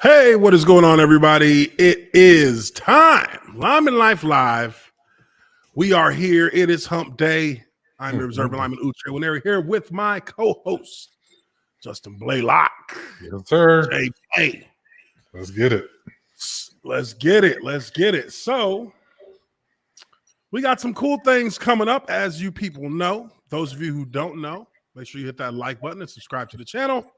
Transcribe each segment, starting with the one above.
Hey, what is going on, everybody? It is time. Lineman Life Live. We are here. It is hump day. I'm your observer, Lineman Uche Nwaneri, here with my co-host, Justin Blaylock. Yes, sir. JP. Let's get it. Let's get it. Let's get it. So, we got some cool things coming up, as you people know. Those of you who don't know, make sure you hit that like button and subscribe to the channel.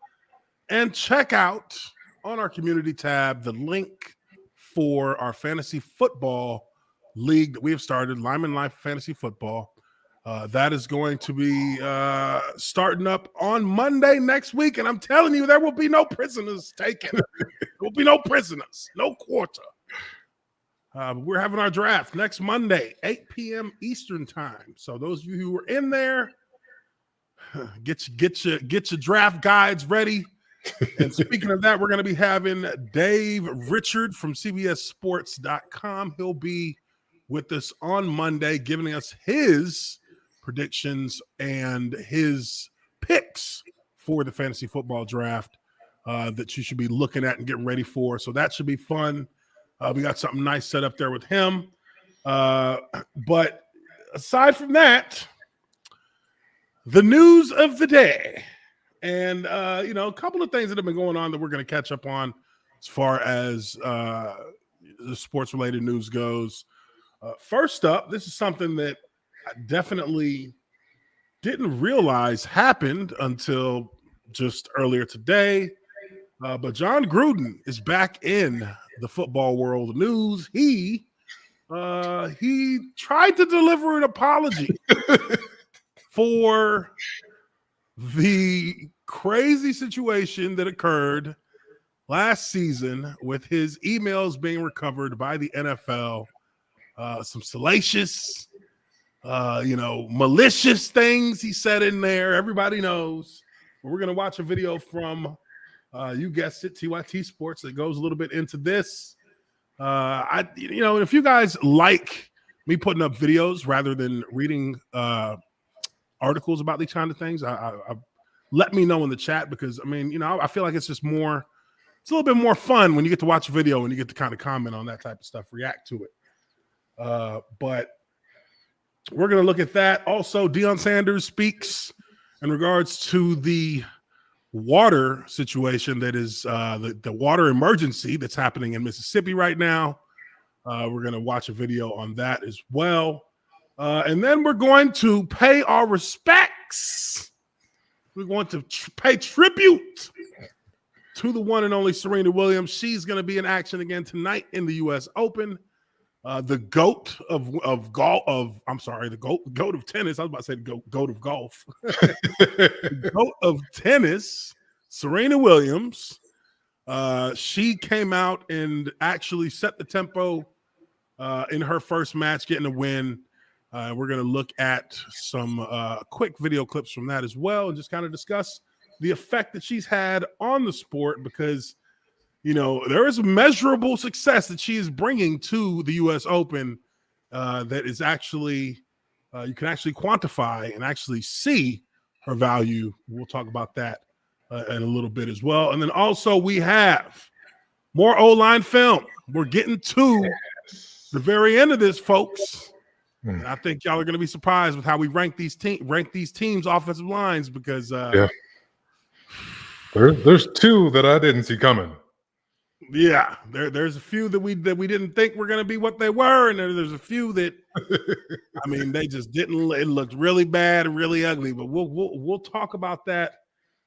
And check out on our community tab the link for our fantasy football league that we have started, Lineman Life Fantasy Football. That is going to be starting up on Monday next week. And I'm telling you, there will be no prisoners taken. There will be no prisoners, no quarter. We're having our draft next Monday, 8 p.m. Eastern time. So those of you who are in there, get your draft guides ready. And speaking of that, we're going to be having Dave Richard from CBSSports.com. He'll be with us on Monday, giving us his predictions and his picks for the fantasy football draft that you should be looking at and getting ready for. So that should be fun. We got something nice set up there with him. But aside from that, the news of the day. And, a couple of things that have been going on that we're going to catch up on as far as the sports-related news goes. First up, this is something that I definitely didn't realize happened until just earlier today. But John Gruden is back in the football world news. He tried to deliver an apology for the crazy situation that occurred last season with his emails being recovered by the NFL. Some salacious, malicious things he said in there. Everybody knows. We're going to watch a video from, you guessed it, TYT Sports that goes a little bit into this. If you guys like me putting up videos rather than reading articles about these kind of things, I let me know in the chat, because I feel like it's a little bit more fun when you get to watch a video and you get to kind of comment on that type of stuff, react to it. But we're going to look at that. Also, Deion Sanders speaks in regards to the water situation that is the water emergency that's happening in Mississippi right now. We're going to watch a video on that as well. And then we're going to pay our respects. We're going to pay tribute to the one and only Serena Williams. She's going to be in action again tonight in the U.S. Open. The GOAT of golf. The GOAT of tennis. I was about to say the GOAT of golf. The GOAT of tennis, Serena Williams. She came out and actually set the tempo in her first match, getting a win. We're going to look at some quick video clips from that as well and just kind of discuss the effect that she's had on the sport, because, there is measurable success that she is bringing to the U.S. Open that is actually, you can actually quantify and actually see her value. We'll talk about that in a little bit as well. And then also we have more O-line film. We're getting to the very end of this, folks. And I think y'all are going to be surprised with how we rank these teams' offensive lines, because there's two that I didn't see coming. Yeah, there's a few that we didn't think were going to be what they were, and there's a few that they just didn't. It looked really bad and really ugly. But we'll talk about that.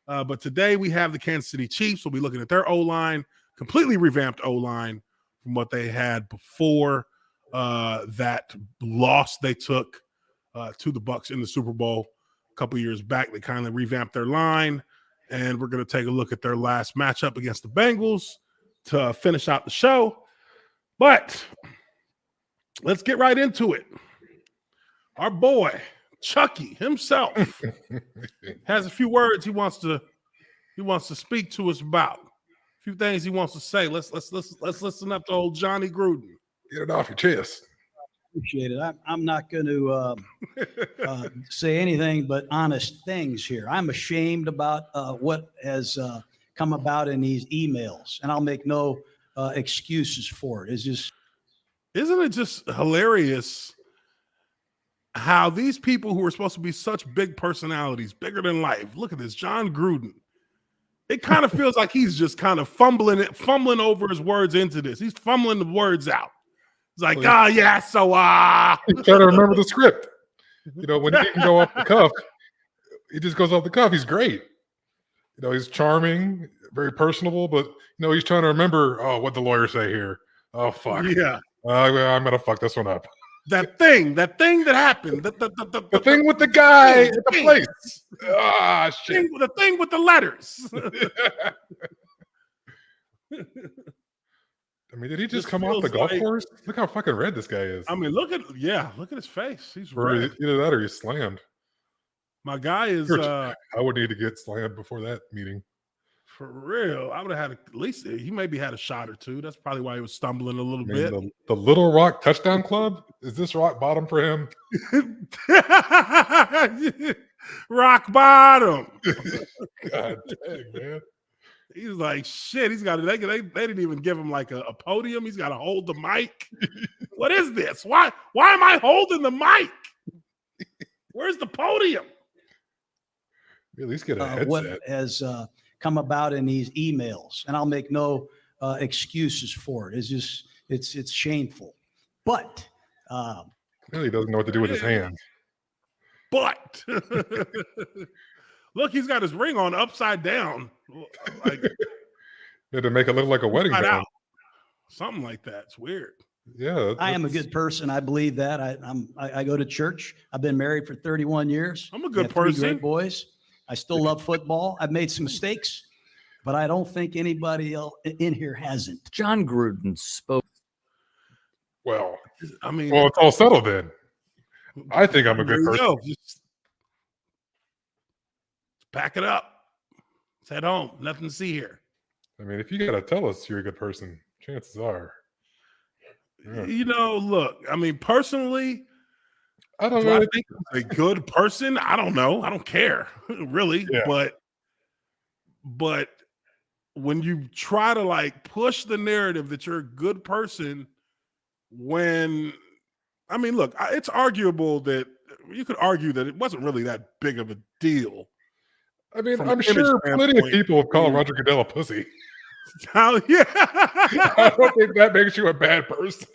But today we have the Kansas City Chiefs. We'll be looking at their O-line, completely revamped O-line from what they had before. That loss they took to the Bucs in the Super Bowl a couple years back. They kind of revamped their line, and we're going to take a look at their last matchup against the Bengals to finish out the show. But let's get right into it. Our boy Chucky himself has a few words he wants to speak to us about. A few things he wants to say. Let's listen up to old Johnny Gruden. Get it off your chest. Appreciate it. I'm not going to say anything but honest things here. I'm ashamed about what has come about in these emails, and I'll make no excuses for it. It's just, isn't it just hilarious how these people who are supposed to be such big personalities, bigger than life, look at this, John Gruden. It kind of feels like he's just kind of fumbling over his words into this. He's fumbling the words out. He's like, Well, yeah, so he's trying to remember the script. You know, when he can go off the cuff, he just goes off the cuff. He's great. You know, he's charming, very personable, but he's trying to remember, what the lawyers say here. Oh fuck. Yeah. I'm gonna fuck this one up. That thing that happened. The thing with the guy at the place. Ah, shit. The thing with the letters. I mean, did he just come off the golf course? Look how fucking red this guy is. I mean, look at his face. He's or red. Either that or he's slammed. My guy is I would need to get slammed before that meeting. For real. I would have had at least he maybe had a shot or two. That's probably why he was stumbling a little bit. The Little Rock Touchdown Club? Is this rock bottom for him? Rock bottom. God dang, man. He's like, shit, he's got they didn't even give him like a podium. He's got to hold the mic. What is this? Why am I holding the mic? Where's the podium? At least get a headset. what has come about in these emails, and I'll make no excuses for it. It's just, it's shameful. But really doesn't know what to do with his hands. But look, he's got his ring on upside down. Like, You had to make it look like a wedding band. out. Something like that. It's weird. Yeah. I am a good person. I believe that. I go to church. I've been married for 31 years. I'm a good I have 3 person. great boys. I still love football. I've made some mistakes, but I don't think anybody else in here hasn't. John Gruden spoke. Well, I mean, it's all settled then. I think I'm a good person. Yo, just pack it up. It's head home. Nothing to see here. I mean, if you got to tell us you're a good person, chances are. Yeah. Look, I mean, personally, I don't do know. I think he's a good person? I don't know. I don't care, really. Yeah. But when you try to like push the narrative that you're a good person, look, it's arguable that you could argue that it wasn't really that big of a deal. I mean, From I'm an sure image plenty of standpoint, people have called Roger Goodell a pussy. Yeah. I don't think that makes you a bad person.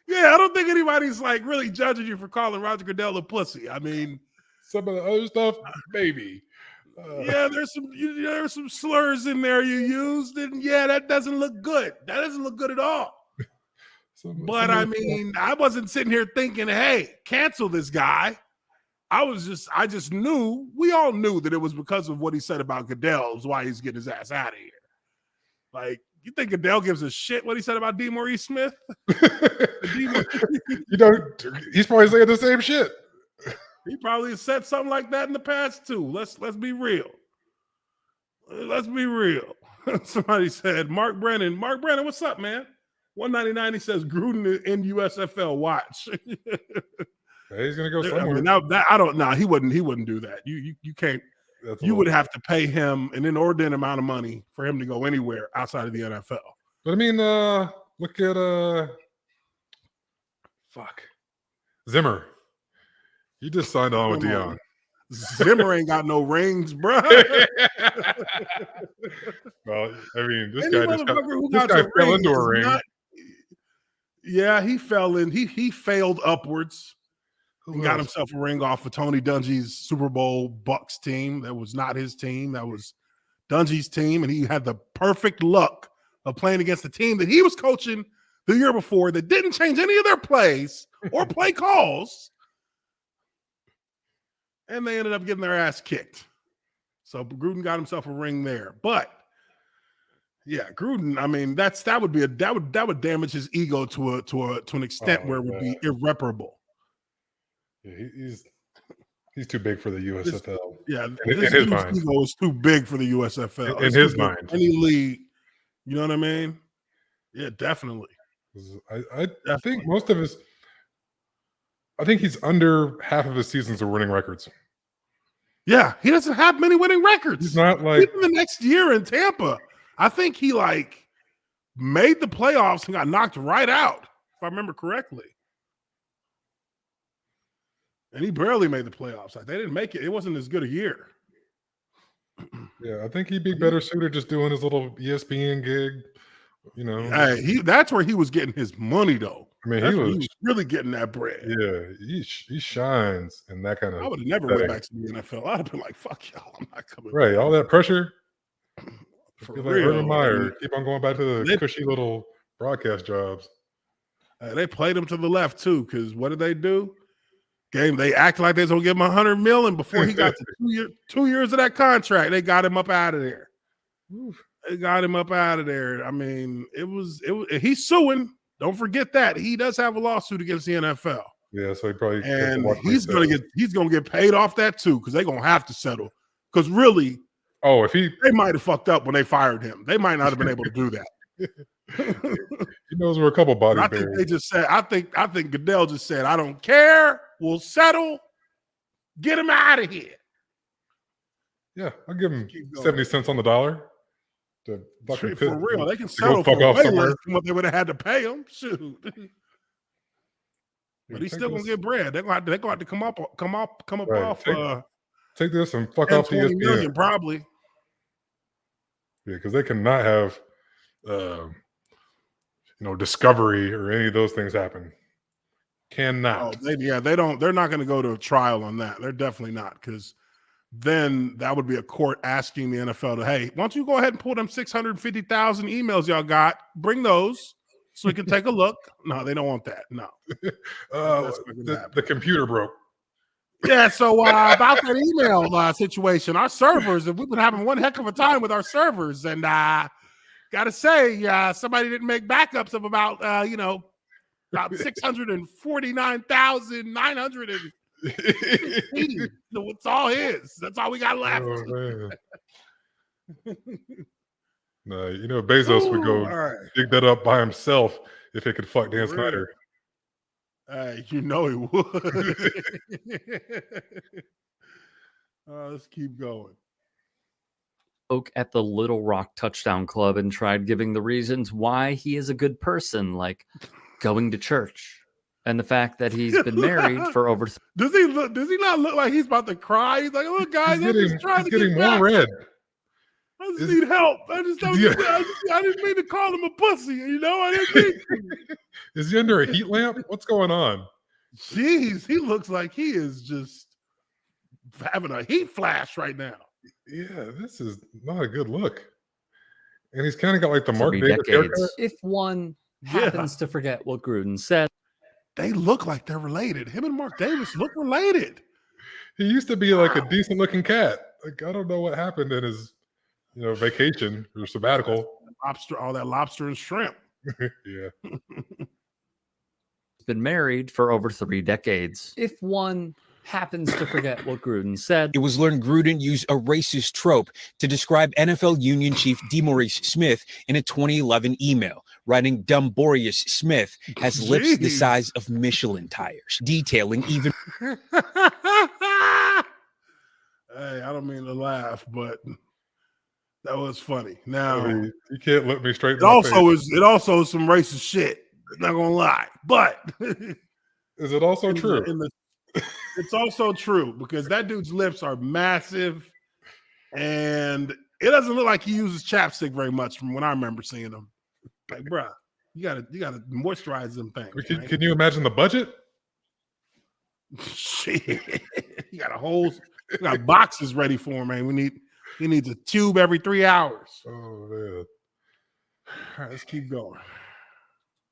Yeah, I don't think anybody's like really judging you for calling Roger Goodell a pussy. I mean, Some of the other stuff, maybe. yeah, there's some slurs in there you used, and yeah, that doesn't look good. That doesn't look good at all. But I mean, I wasn't sitting here thinking, hey, cancel this guy. I just knew, we all knew that it was because of what he said about Goodell is why he's getting his ass out of here. Like, you think Goodell gives a shit what he said about D. Maurice Smith? He's probably saying the same shit. He probably said something like that in the past too. Let's be real. Let's be real. Somebody said, Mark Brennan, what's up, man? 199, he says Gruden in USFL watch. Yeah, he's gonna go somewhere. I mean, I don't know. He wouldn't do that. You can't. You would have to pay him an inordinate amount of money for him to go anywhere outside of the NFL. But I mean, look at Zimmer. He just signed on with Dion. Zimmer ain't got no rings, bro. Well, I mean, this Any guy just motherfucker fell into a ring. Yeah, he fell in. He failed upwards. He got himself a ring off of Tony Dungy's Super Bowl Bucks team. That was not his team. That was Dungy's team, and he had the perfect luck of playing against the team that he was coaching the year before that didn't change any of their plays or play calls, and they ended up getting their ass kicked. So Gruden got himself a ring there. But yeah, Gruden, I mean, that would damage his ego to an extent where it would be irreparable. Yeah, he's too big for the USFL. This his mind. ego is too big for the USFL. In his mind. Any league, you know what I mean? Yeah, definitely. I think most of I think he's under half of his seasons of winning records. Yeah, he doesn't have many winning records. He's not like even the next year in Tampa. I think he like made the playoffs and got knocked right out, if I remember correctly. And he barely made the playoffs. Like they didn't make it. It wasn't as good a year. Yeah, I think he'd be better suited just doing his little ESPN gig. You know, Hey, that's where he was getting his money, though. I mean, That's he where was really getting that bread. Yeah, he shines in that kind of. I would have never went back to the NFL. I'd have been like, "Fuck y'all, I'm not coming." Right, all that pressure. For like real. Urban Meyer, keep on going back to the cushy little broadcast jobs. They played him to the left too, because what did they do? They acted like they was gonna give him $100 million before he got to 2 years of that contract. They got him up out of there. They got him up out of there. I mean, it was he's suing. Don't forget that he does have a lawsuit against the NFL. Yeah, so he probably he's gonna get paid off that too, because they're gonna have to settle. Because really, they might have fucked up when they fired him. They might not have been able to do that. He knows we're a couple body I think they just said. I think Goodell just said, "I don't care. We'll settle. Get him out of here." Yeah, I'll give him 70 cents on the dollar. For real, they can settle for way less than what they would have had to pay him. Shoot, but he's still gonna get bread. They're gonna have to come up right. off. Take this and fuck off the ESPN. Million, probably. Yeah, because they cannot have, Discovery or any of those things happen. Cannot. They don't. They're not going to go to a trial on that. They're definitely not, because then that would be a court asking the NFL to, hey, why don't you go ahead and pull them 650,000 emails y'all got? Bring those so we can take a look. No, they don't want that. No. The computer broke. Yeah, so about that email situation, our servers, we've been having one heck of a time with our servers, and gotta say, somebody didn't make backups of about 649,980. So it's all his. That's all we got left. Oh, no, Bezos would go dig that up by himself if he could fuck Dan Snyder. He would. Let's keep going. Spoke at the Little Rock Touchdown Club and tried giving the reasons why he is a good person, like going to church and the fact that he's been married for over. Does he not look like he's about to cry? He's like, "Look, guys, I'm just trying to get more red. I just need help. I didn't mean to call him a pussy. I didn't mean to." Is he under a heat lamp? What's going on? Jeez, he looks like he is just having a heat flash right now. Yeah, this is not a good look. And he's kind of got like the Mark Davis haircut. If one happens to forget what Gruden said. They look like they're related. Him and Mark Davis look related. He used to be like a decent looking cat. Like, I don't know what happened in his vacation or sabbatical. All that lobster and shrimp. Yeah. Been married for over 3 decades. If one happens to forget what Gruden said. It was learned Gruden used a racist trope to describe NFL Union Chief DeMaurice Smith in a 2011 email, writing Dumborius Smith has lips the size of Michelin tires, detailing even. Hey, I don't mean to laugh, but that was funny. Now, you can't look me straight in it also is some racist shit. Not gonna lie, but is it also true? It's also true, because that dude's lips are massive, and it doesn't look like he uses chapstick very much from when I remember seeing him. Like, bruh, you gotta moisturize them things. Can you imagine the budget? Shit, you got boxes ready for him, man. He needs a tube every 3 hours. Oh man! All right, let's keep going.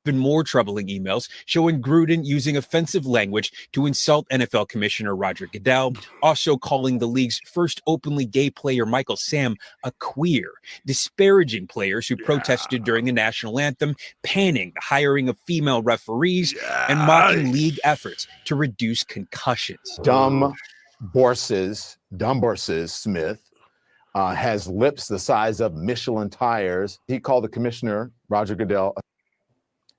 Even more troubling emails showing Gruden using offensive language to insult NFL Commissioner Roger Goodell, also calling the league's first openly gay player, Michael Sam, a queer, disparaging players who protested during the national anthem, panning the hiring of female referees, and mocking league efforts to reduce concussions. Dumborius Smith has lips the size of Michelin tires. He called the commissioner, Roger Goodell,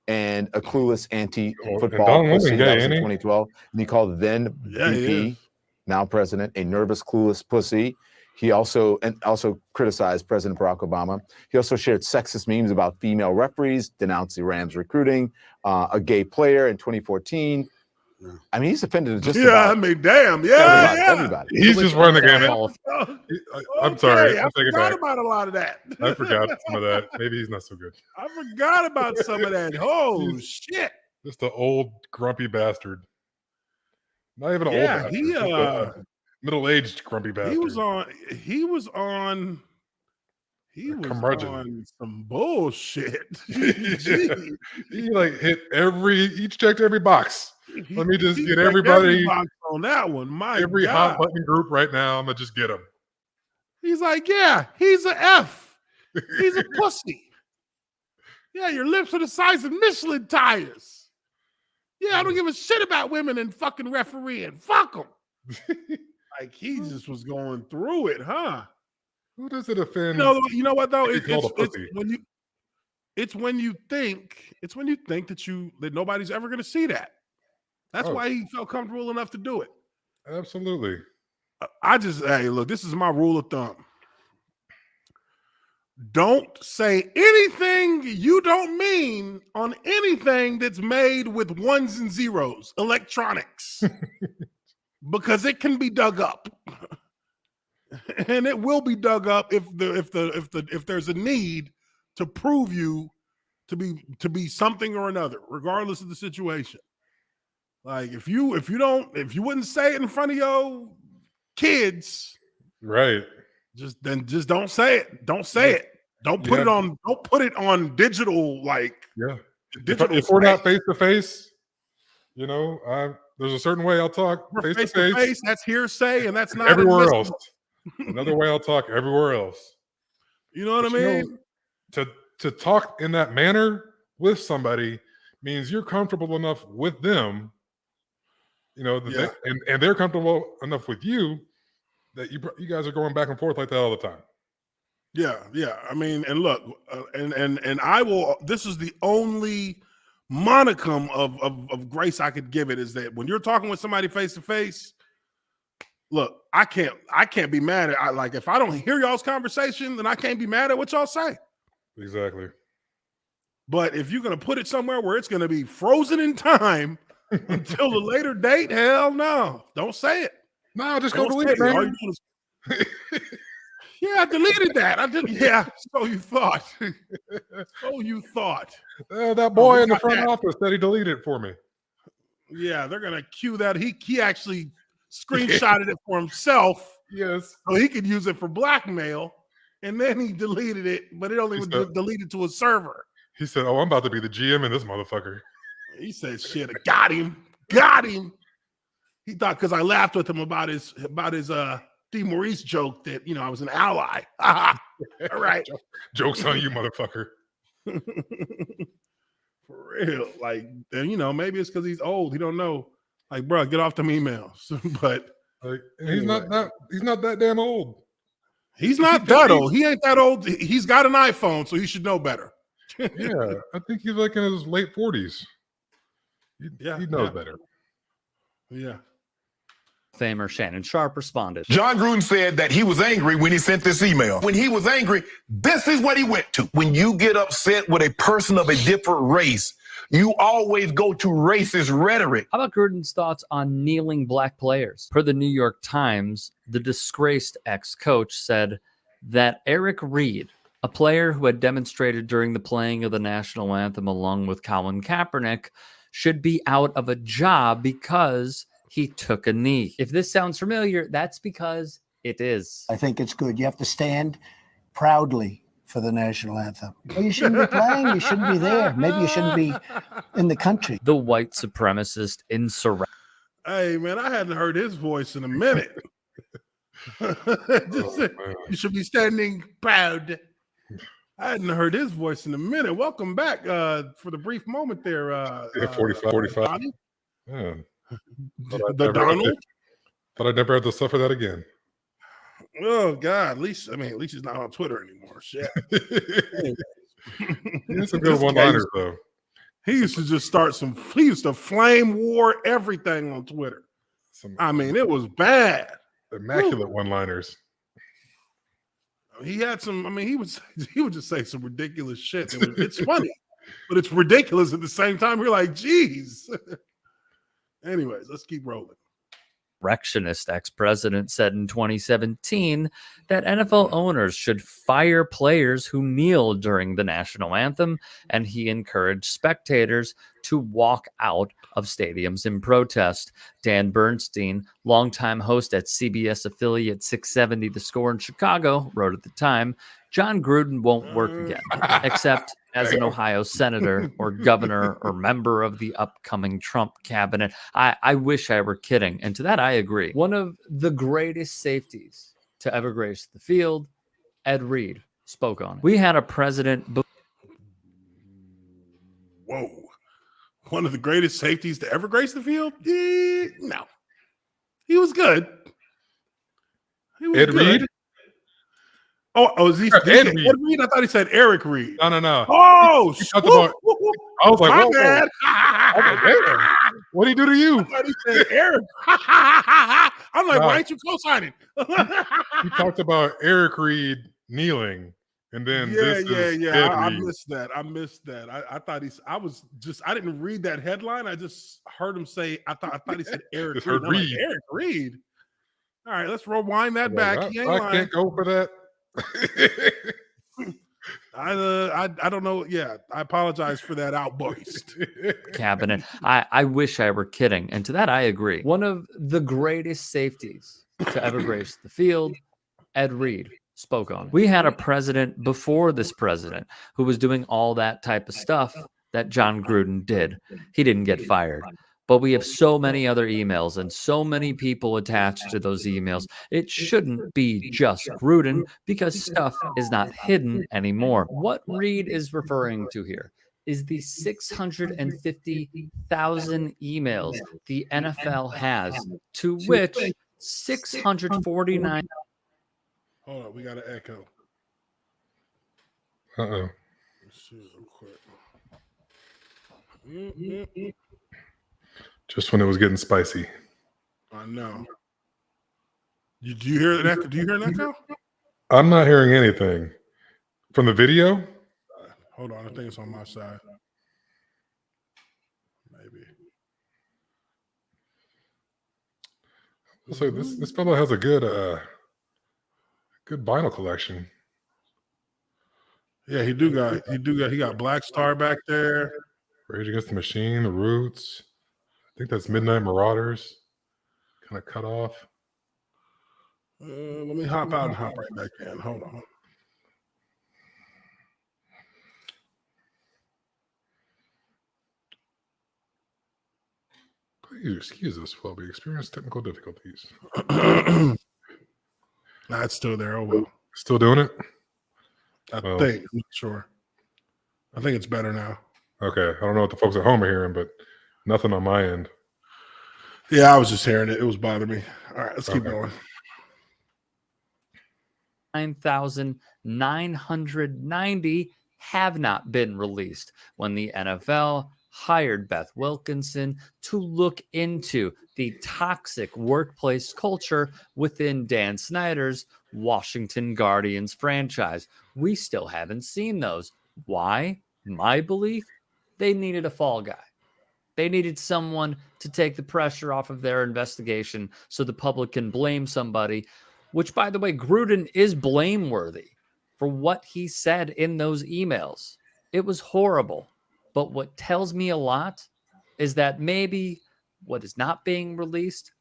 and a clueless anti-football pussy. That was in 2012. And he called then VP now president, a nervous, clueless pussy. He also criticized President Barack Obama. He also shared sexist memes about female referees, denounced the Rams recruiting a gay player in 2014. I mean, he's offended just about I mean, damn, yeah. everybody. He's just running the gamut. I'm sorry. I forgot about a lot of that. I forgot some of that. Maybe he's not so good. I forgot about some of that. Oh, shit. Just an old, grumpy bastard. Not even an old bastard. He middle-aged grumpy bastard. He was on some bullshit. he like hit each checked every box. Let me just get everybody on that one. Every hot button group right now. I'm gonna just get him. He's like, yeah, he's an F. He's a pussy. Yeah, your lips are the size of Michelin tires. Yeah, I don't give a shit about women and fucking refereeing. Fuck them. Like he just was going through it, huh? Who does it offend? You know what though? It's when you think that nobody's ever going to see that. That's why he felt comfortable enough to do it. Absolutely. Hey, look, this is my rule of thumb. Don't say anything you don't mean on anything that's made with ones and zeros, electronics, because it can be dug up, and it will be dug up if there's a need to prove you to be something or another, regardless of the situation. Like if you wouldn't say it in front of your kids, right? Just don't say it. Don't say it. Don't put it on. Don't put it on digital. Like if we're not face to face, there's a certain way I'll talk face to face. That's hearsay, and that's not everywhere else. Another way I'll talk everywhere else. You know what I mean? To talk in that manner with somebody means you're comfortable enough with them, and they're comfortable enough with you that you guys are going back and forth like that all the time. Yeah. I mean, and look, and I will. This is the only monicum of grace I could give it, is that when you're talking with somebody face to face, look, I can't be mad at. Like if I don't hear y'all's conversation, then I can't be mad at what y'all say. Exactly. But if you're gonna put it somewhere where it's gonna be frozen in time until a later date, hell no, don't say it. No, just go delete it, man. Yeah, I deleted that. I did. Yeah, so you thought. That boy in the front office said he deleted it for me. Yeah, they're gonna cue that. He actually screenshotted it for himself. Yes, so he could use it for blackmail, and then he deleted it, but it only was deleted to a server. He said, "Oh, I'm about to be the GM in this motherfucker." He said, "Shit, I got him." He thought because I laughed with him about his D. Maurice joke that I was an ally. All right, joke's on you, motherfucker. For real, like, and maybe it's because he's old. He don't know. Like, bro, get off them emails. But he's not that damn old. He's not that old. He ain't that old. He's got an iPhone, so he should know better. Yeah, I think he's like in his late 40s. He knows better. Yeah. Famer Shannon Sharp responded. John Gruden said that he was angry when he sent this email. When he was angry, this is what he went to. When you get upset with a person of a different race, you always go to racist rhetoric. How about Gruden's thoughts on kneeling black players? Per the New York Times, the disgraced ex-coach said that Eric Reed, a player who had demonstrated during the playing of the national anthem along with Colin Kaepernick, should be out of a job because he took a knee. If this sounds familiar, that's because it is. I think it's good. You have to stand proudly for the national anthem. Well, you shouldn't be playing. You shouldn't be there. Maybe you shouldn't be in the country. The white supremacist insurrection. Hey, man, I hadn't heard his voice in a minute. You should be standing proud. I hadn't heard his voice in a minute. Welcome back for the brief moment there. 45. Yeah. The Donald? But I never had to suffer that again. Oh God! At least he's not on Twitter anymore. Shit. He has some good one-liners though. He used to just start he used to flame war everything on Twitter. Some I mean, it was bad. immaculate one-liners. He had some. I mean, he would just say some ridiculous shit. It's funny, but it's ridiculous at the same time. You're like, geez. Anyways, let's keep rolling. Insurrectionist ex-president said in 2017 that NFL owners should fire players who kneel during the national anthem, and he encouraged spectators to walk out of stadiums in protest. Dan Bernstein, longtime host at CBS affiliate 670 The Score in Chicago, wrote at the time, John Gruden won't work again, except as an Ohio senator or governor or member of the upcoming Trump cabinet. I wish I were kidding. And to that, I agree. One of the greatest safeties to ever grace the field, Ed Reed spoke on it. We had a president. Whoa. One of the greatest safeties to ever grace the field? No. He was good. He was Ed good. Reed? Oh, is he Ed Ed Reed. Reed? I thought he said Eric Reed. No. Oh, He talked about- I was like, my whoa, bad. I was like, damn. What'd he do to you? I thought he said Eric. I'm like, No. why ain't you co-signing? He talked about Eric Reed kneeling, and then this is Ed I Reed. missed that. I thought I didn't read that headline. I just heard him say, I thought he said Eric Just Reed. heard I'm like, Reed. Eric Reed. All right, let's rewind that I'm back. like, He ain't I lying. can't go for that. I don't know. Yeah, I apologize for that outburst. Cabinet. I wish I were kidding. And to that, I agree. One of the greatest safeties to ever grace the field, Ed Reed spoke on it. We had a president before this president who was doing all that type of stuff that John Gruden did. He didn't get fired. But we have so many other emails and so many people attached to those emails. It shouldn't be just Gruden because stuff is not hidden anymore. What Reed is referring to here is the 650,000 emails the NFL has, to which 649. Hold on, we got an echo. Uh-oh. Let's see real quick. Just when it was getting spicy. I know. Do you hear an echo? Do you hear an echo? I'm not hearing anything. From the video? Hold on, I think it's on my side. Maybe. So this fellow has a good vinyl collection. Yeah, he got Black Star back there. Rage Against the Machine, The Roots. I think that's Midnight Marauders. Kind of cut off. Let me hop out and hop right back in. Hold on. Please excuse us while we experience technical difficulties. It's still there. Oh well. Still doing it? I think. I'm not sure. I think it's better now. Okay. I don't know what the folks at home are hearing, but nothing on my end. Yeah, I was just hearing it. It was bothering me. All right, let's keep going. 9,990 have not been released when the NFL hired Beth Wilkinson to look into the toxic workplace culture within Dan Snyder's Washington Guardians franchise. We still haven't seen those. Why? My belief, they needed a fall guy. They needed someone to take the pressure off of their investigation so the public can blame somebody, which, by the way, Gruden is blameworthy for what he said in those emails. It was horrible. But what tells me a lot is that maybe what is not being released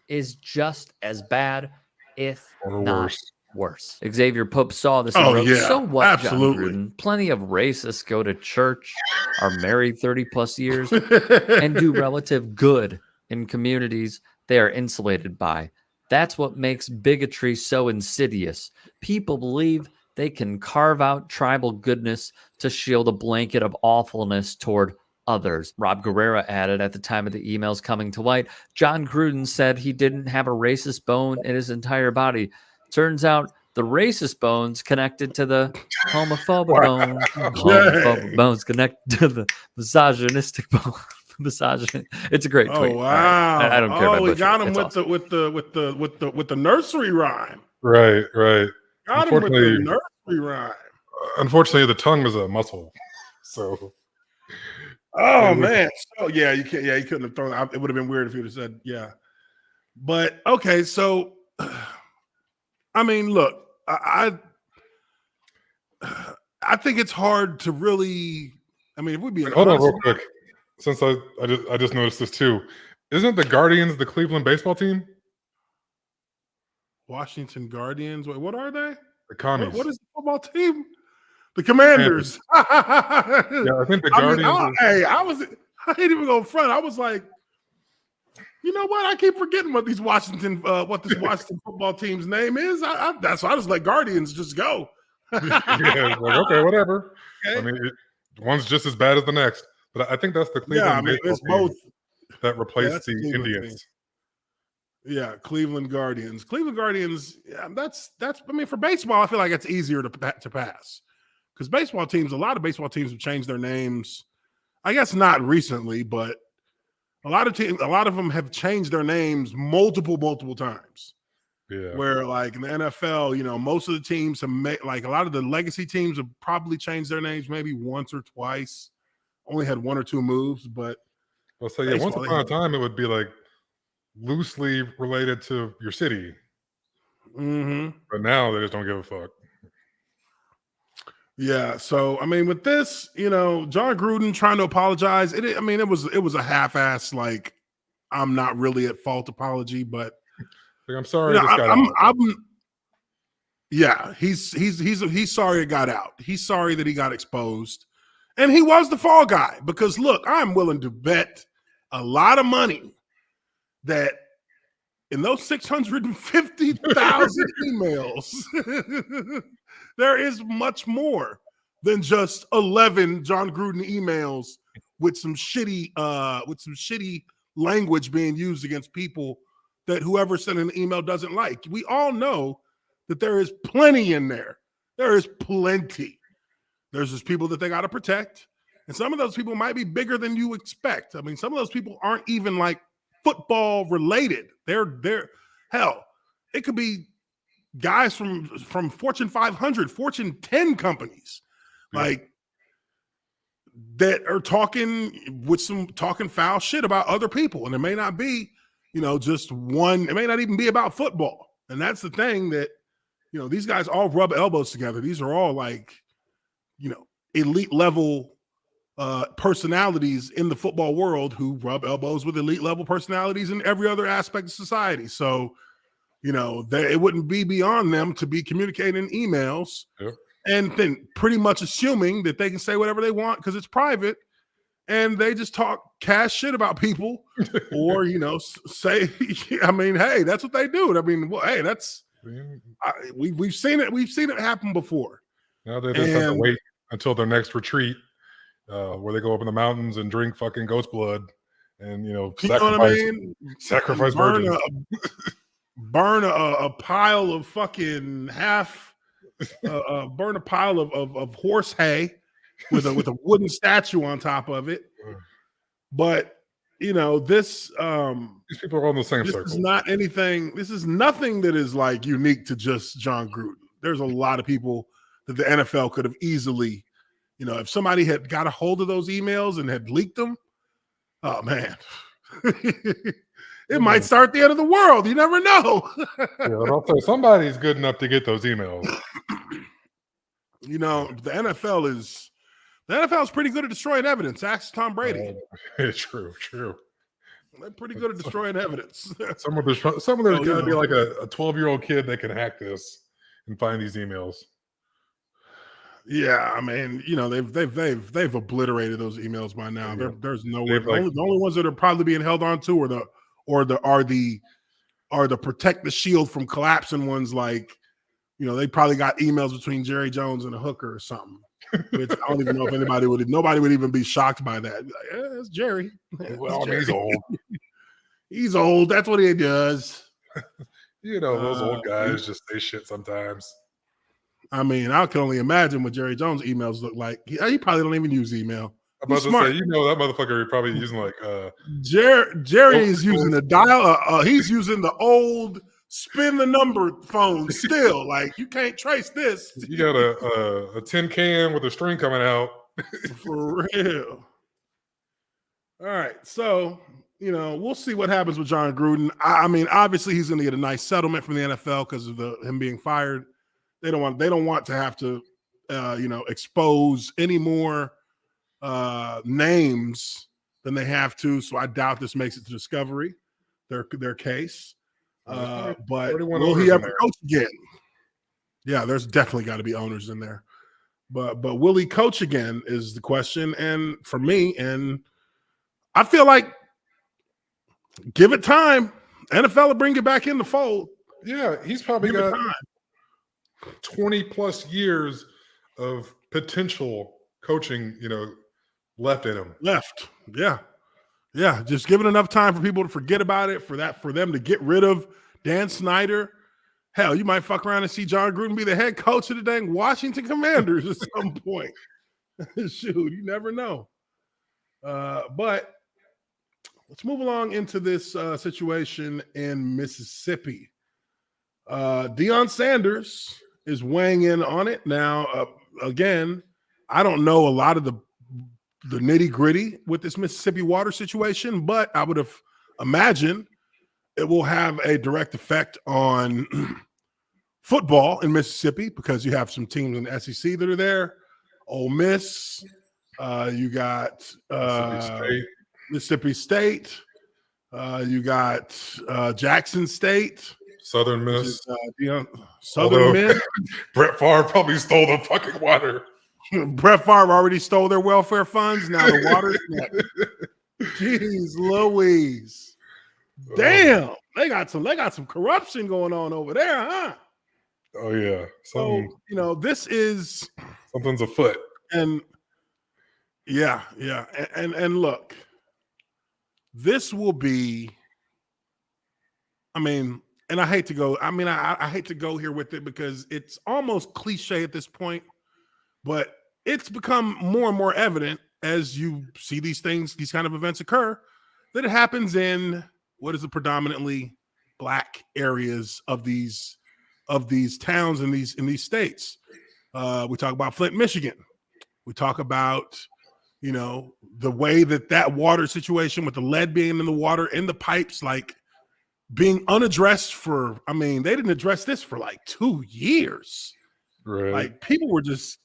is just as bad, if not worse. Xavier Pope saw this and wrote, yeah, so what, absolutely. John Gruden? Plenty of racists go to church, are married 30 plus years, and do relative good in communities they are insulated by. That's what makes bigotry so insidious. People believe they can carve out tribal goodness to shield a blanket of awfulness toward others. Rob Guerrera added at the time of the emails coming to light, John Gruden said he didn't have a racist bone in his entire body. Turns out the racist bone's connected to the homophobic bone. Homophobic bone's connected to the misogynistic bone. Misogyny. It's a great Oh tweet. wow! I don't care. Oh, about we got him butchering. with It's awesome. with the nursery rhyme. Right, right. Got him with the nursery rhyme. Unfortunately, the tongue is a muscle. So. Oh man! So yeah, you can't. Yeah, you couldn't have thrown. It would have been weird if you would have said yeah. But okay, so I mean, look, I think it's hard to really. I mean, if we be hold on real quick, since I just noticed this too. Isn't the Guardians the Cleveland baseball team? Washington Guardians. Wait, what are they? The Commies. What is the football team? The Commanders. Yeah, I think the Guardians. I didn't even go front. I was like, you know what? I keep forgetting what this Washington football team's name is. That's why I just let Guardians just go. Yeah, like, okay, whatever. Okay. I mean, one's just as bad as the next, but I think that's the Cleveland baseball team both that replaced the Cleveland Indians. Team. Yeah, Cleveland Guardians. Cleveland Guardians. Yeah, that's. I mean, for baseball, I feel like it's easier to pass because a lot of baseball teams have changed their names. I guess not recently, but a lot of them have changed their names multiple times. Yeah. Where like in the NFL, you know, most of the teams have made, like a lot of the legacy teams have probably changed their names maybe once or twice. Only had one or two moves, but once upon a time it would be like loosely related to your city. Mm-hmm. But now they just don't give a fuck. Yeah, so I mean, with this, you know, John Gruden trying to apologize. It was a half-ass like I'm not really at fault apology, but like, I'm sorry. You know, yeah, he's sorry it got out. He's sorry that he got exposed, and he was the fall guy. Because look, I'm willing to bet a lot of money that in those 650,000 emails. There is much more than just 11 John Gruden emails with some shitty language being used against people that whoever sent an email doesn't like. We all know that there is plenty in there. There is plenty. There's just people that they got to protect. And some of those people might be bigger than you expect. I mean, some of those people aren't even like football related. They're hell, it could be guys from Fortune 500, Fortune 10 companies, like that are talking foul shit about other people. And it may not be, you know, just one, it may not even be about football. And that's the thing that, you know, these guys all rub elbows together. These are all like, you know, elite level personalities in the football world who rub elbows with elite level personalities in every other aspect of society. So, you know, it wouldn't be beyond them to be communicating emails and then pretty much assuming that they can say whatever they want because it's private and they just talk cash shit about people or, you know, say, I mean, hey, that's what they do. I mean, well, hey, we've seen it. We've seen it happen before. Now they just have to wait until their next retreat where they go up in the mountains and drink fucking goat's blood and, you know, sacrifice virgins. Burn a pile of fucking burn a pile of horse hay with a wooden statue on top of it. But you know, these people are all in the same circle. This is nothing that is like unique to just John Gruden. There's a lot of people that the NFL could have easily, you know, if somebody had got a hold of those emails and had leaked them, oh man. It might start the end of the world. You never know. Yeah, also somebody's good enough to get those emails. You know, the NFL is pretty good at destroying evidence. Ask Tom Brady. True. They're pretty good at destroying evidence. Some of there's got to be like a 12-year-old kid that can hack this and find these emails. Yeah, I mean, you know, they've obliterated those emails by now. Yeah. There's no way. The only ones that are probably being held on to are the protect the shield from collapsing ones. Like, you know, they probably got emails between Jerry Jones and a hooker or something. Which I don't even know if nobody would even be shocked by that. Like, yeah, it's Jerry. Well, Jerry. He's old. He's old. That's what he does. You know, those old guys just say shit sometimes. I mean, I can only imagine what Jerry Jones' emails look like. He probably don't even use email. I'm about to smart. say, that motherfucker probably using like Jerry is using the dial. He's using the old spin the number phone still. Like you can't trace this. You got a tin can with a string coming out. For real. All right, so we'll see what happens with John Gruden. I mean, obviously he's going to get a nice settlement from the NFL because of him being fired. They don't want to have to expose any more names than they have to. So I doubt this makes it to discovery, their case. But will he ever coach again? Yeah, there's definitely got to be owners in there. But will he coach again is the question. And for me, and I feel like give it time. NFL will bring you back in the fold. Yeah, he's probably got 20 plus years of potential coaching, left in him. Yeah. Just give it enough time for people to forget about it, for them to get rid of Dan Snyder. Hell, you might fuck around and see John Gruden be the head coach of the dang Washington Commanders at some point. Shoot, you never know. But let's move along into this situation in Mississippi. Deion Sanders is weighing in on it. Now, again, I don't know a lot of the nitty-gritty with this Mississippi water situation, but I would have imagined it will have a direct effect on football in Mississippi because you have some teams in the SEC that are there. Ole Miss, you got Mississippi State, you got Jackson State, Southern Miss. Southern Miss. Brett Favre probably stole the fucking water. Brett Favre already stole their welfare funds. Now the water's next. Jeez Louise. Damn, they got some corruption going on over there, huh? Oh yeah. So this is something's afoot. And yeah. And look, this will be. I mean, and I hate to go. I mean, I hate to go here with it because it's almost cliche at this point, but it's become more and more evident as you see these kind of events occur, that it happens in what is the predominantly Black areas of these towns in these states. We talk about Flint, Michigan. We talk about, the way that water situation with the lead being in the water, in the pipes, like being unaddressed they didn't address this for like 2 years. Right. Like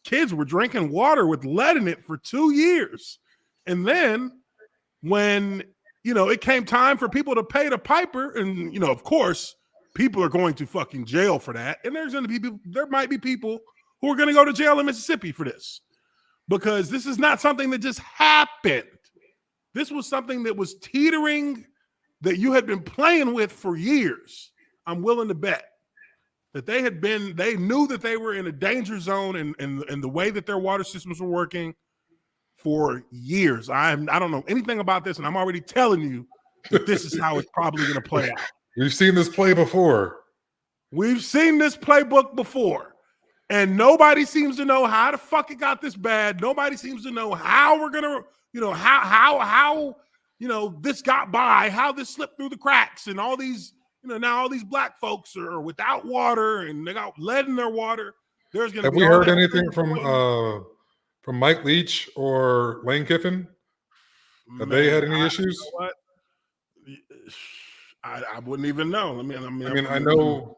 kids were drinking water with lead in it for 2 years. And then when, it came time for people to pay the piper, and, of course, people are going to fucking jail for that. And there might be people who are going to go to jail in Mississippi for this, because this is not something that just happened. This was something that was teetering, that you had been playing with for years. I'm willing to bet that they knew that they were in a danger zone and the way that their water systems were working for years. I don't know anything about this, and I'm already telling you that this is how it's probably going to play out. We've seen this play before. We've seen this playbook before, and nobody seems to know how the fuck it got this bad. Nobody seems to know how we're gonna, how this got by, how this slipped through the cracks, and all these, now all these Black folks are without water and they got lead in their water. There's gonna. Have we heard anything from Mike Leach or Lane Kiffin? Have they had any issues? You know what? I wouldn't even know. I know.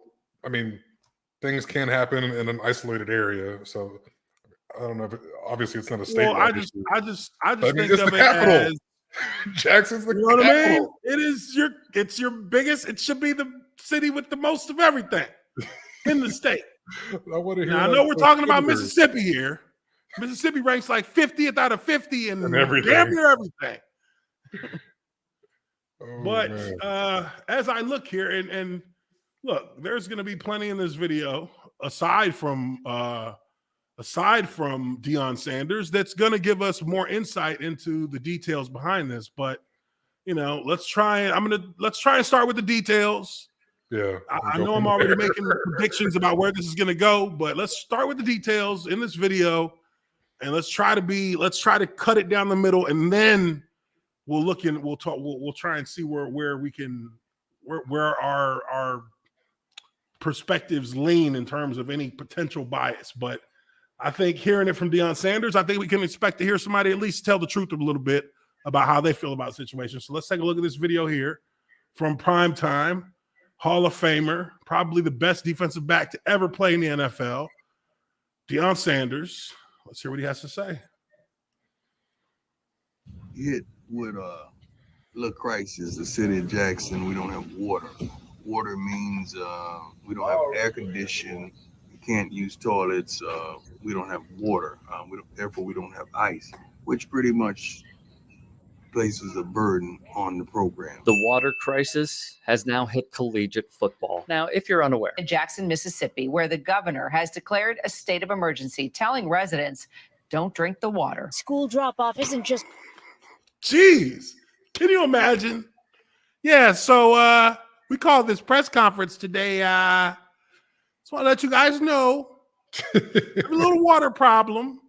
Things can happen in an isolated area, so I don't know. Obviously, it's not a state. Well, I just think it's of the it capital. as Jackson's the capital. What I mean? It's your biggest. It should be the city with the most of everything in the state. I know we're talking about Mississippi here. Mississippi ranks like 50th out of 50 and everything. Damn near everything. But man. as I look here, and look, there's going to be plenty in this video aside from Deion Sanders that's going to give us more insight into the details behind this. But let's try and start with the details. Yeah, I know I'm already making predictions about where this is going to go, but let's start with the details in this video. and let's try to cut it down the middle, and then we'll try and see where we can where our perspectives lean in terms of any potential bias. But I think hearing it from Deion Sanders, I think we can expect to hear somebody at least tell the truth a little bit about how they feel about the situation. So let's take a look at this video here from Primetime, Hall of Famer, probably the best defensive back to ever play in the NFL, Deion Sanders. Let's hear what he has to say. Hit with a little crisis. The city of Jackson, we don't have water. Water means we don't have air conditioning. We can't use toilets. We don't have water. Therefore, we don't have ice, which pretty much places a burden on the program. The water crisis has now hit collegiate football. Now, if you're unaware, in Jackson, Mississippi, where the governor has declared a state of emergency, telling residents, don't drink the water. School drop-off isn't just... Jeez, can you imagine? Yeah, so we called this press conference today. Just want to let you guys know, a little water problem.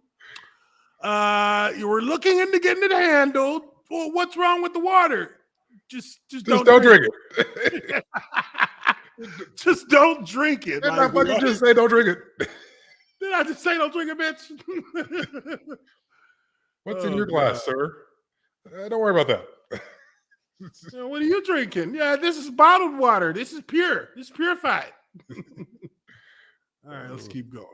You were looking into getting it handled. Well, what's wrong with the water? Just don't drink it. Just don't drink it. Didn't I fucking just say don't drink it? Did I just say don't drink it, bitch? What's in your glass, sir? Don't worry about that. So what are you drinking? Yeah, this is bottled water. This is pure. This is purified. All right, let's keep going.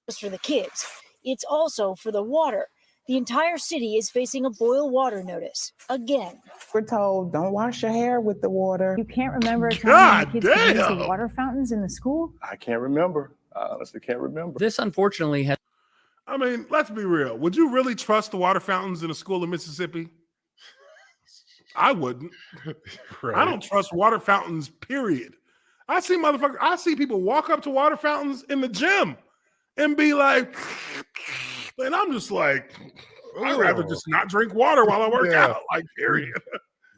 Just for the kids. It's also for the water. The entire city is facing a boil water notice again. We're told don't wash your hair with the water. You can't remember a time when the kids could use the water fountains in the school? I can't remember. I honestly can't remember. This unfortunately has. I mean, let's be real. Would you really trust the water fountains in a school in Mississippi? I wouldn't. Right. I don't trust water fountains, period. I see people walk up to water fountains in the gym and be like, and I'm just like, I'd rather just not drink water while I work out, like, period.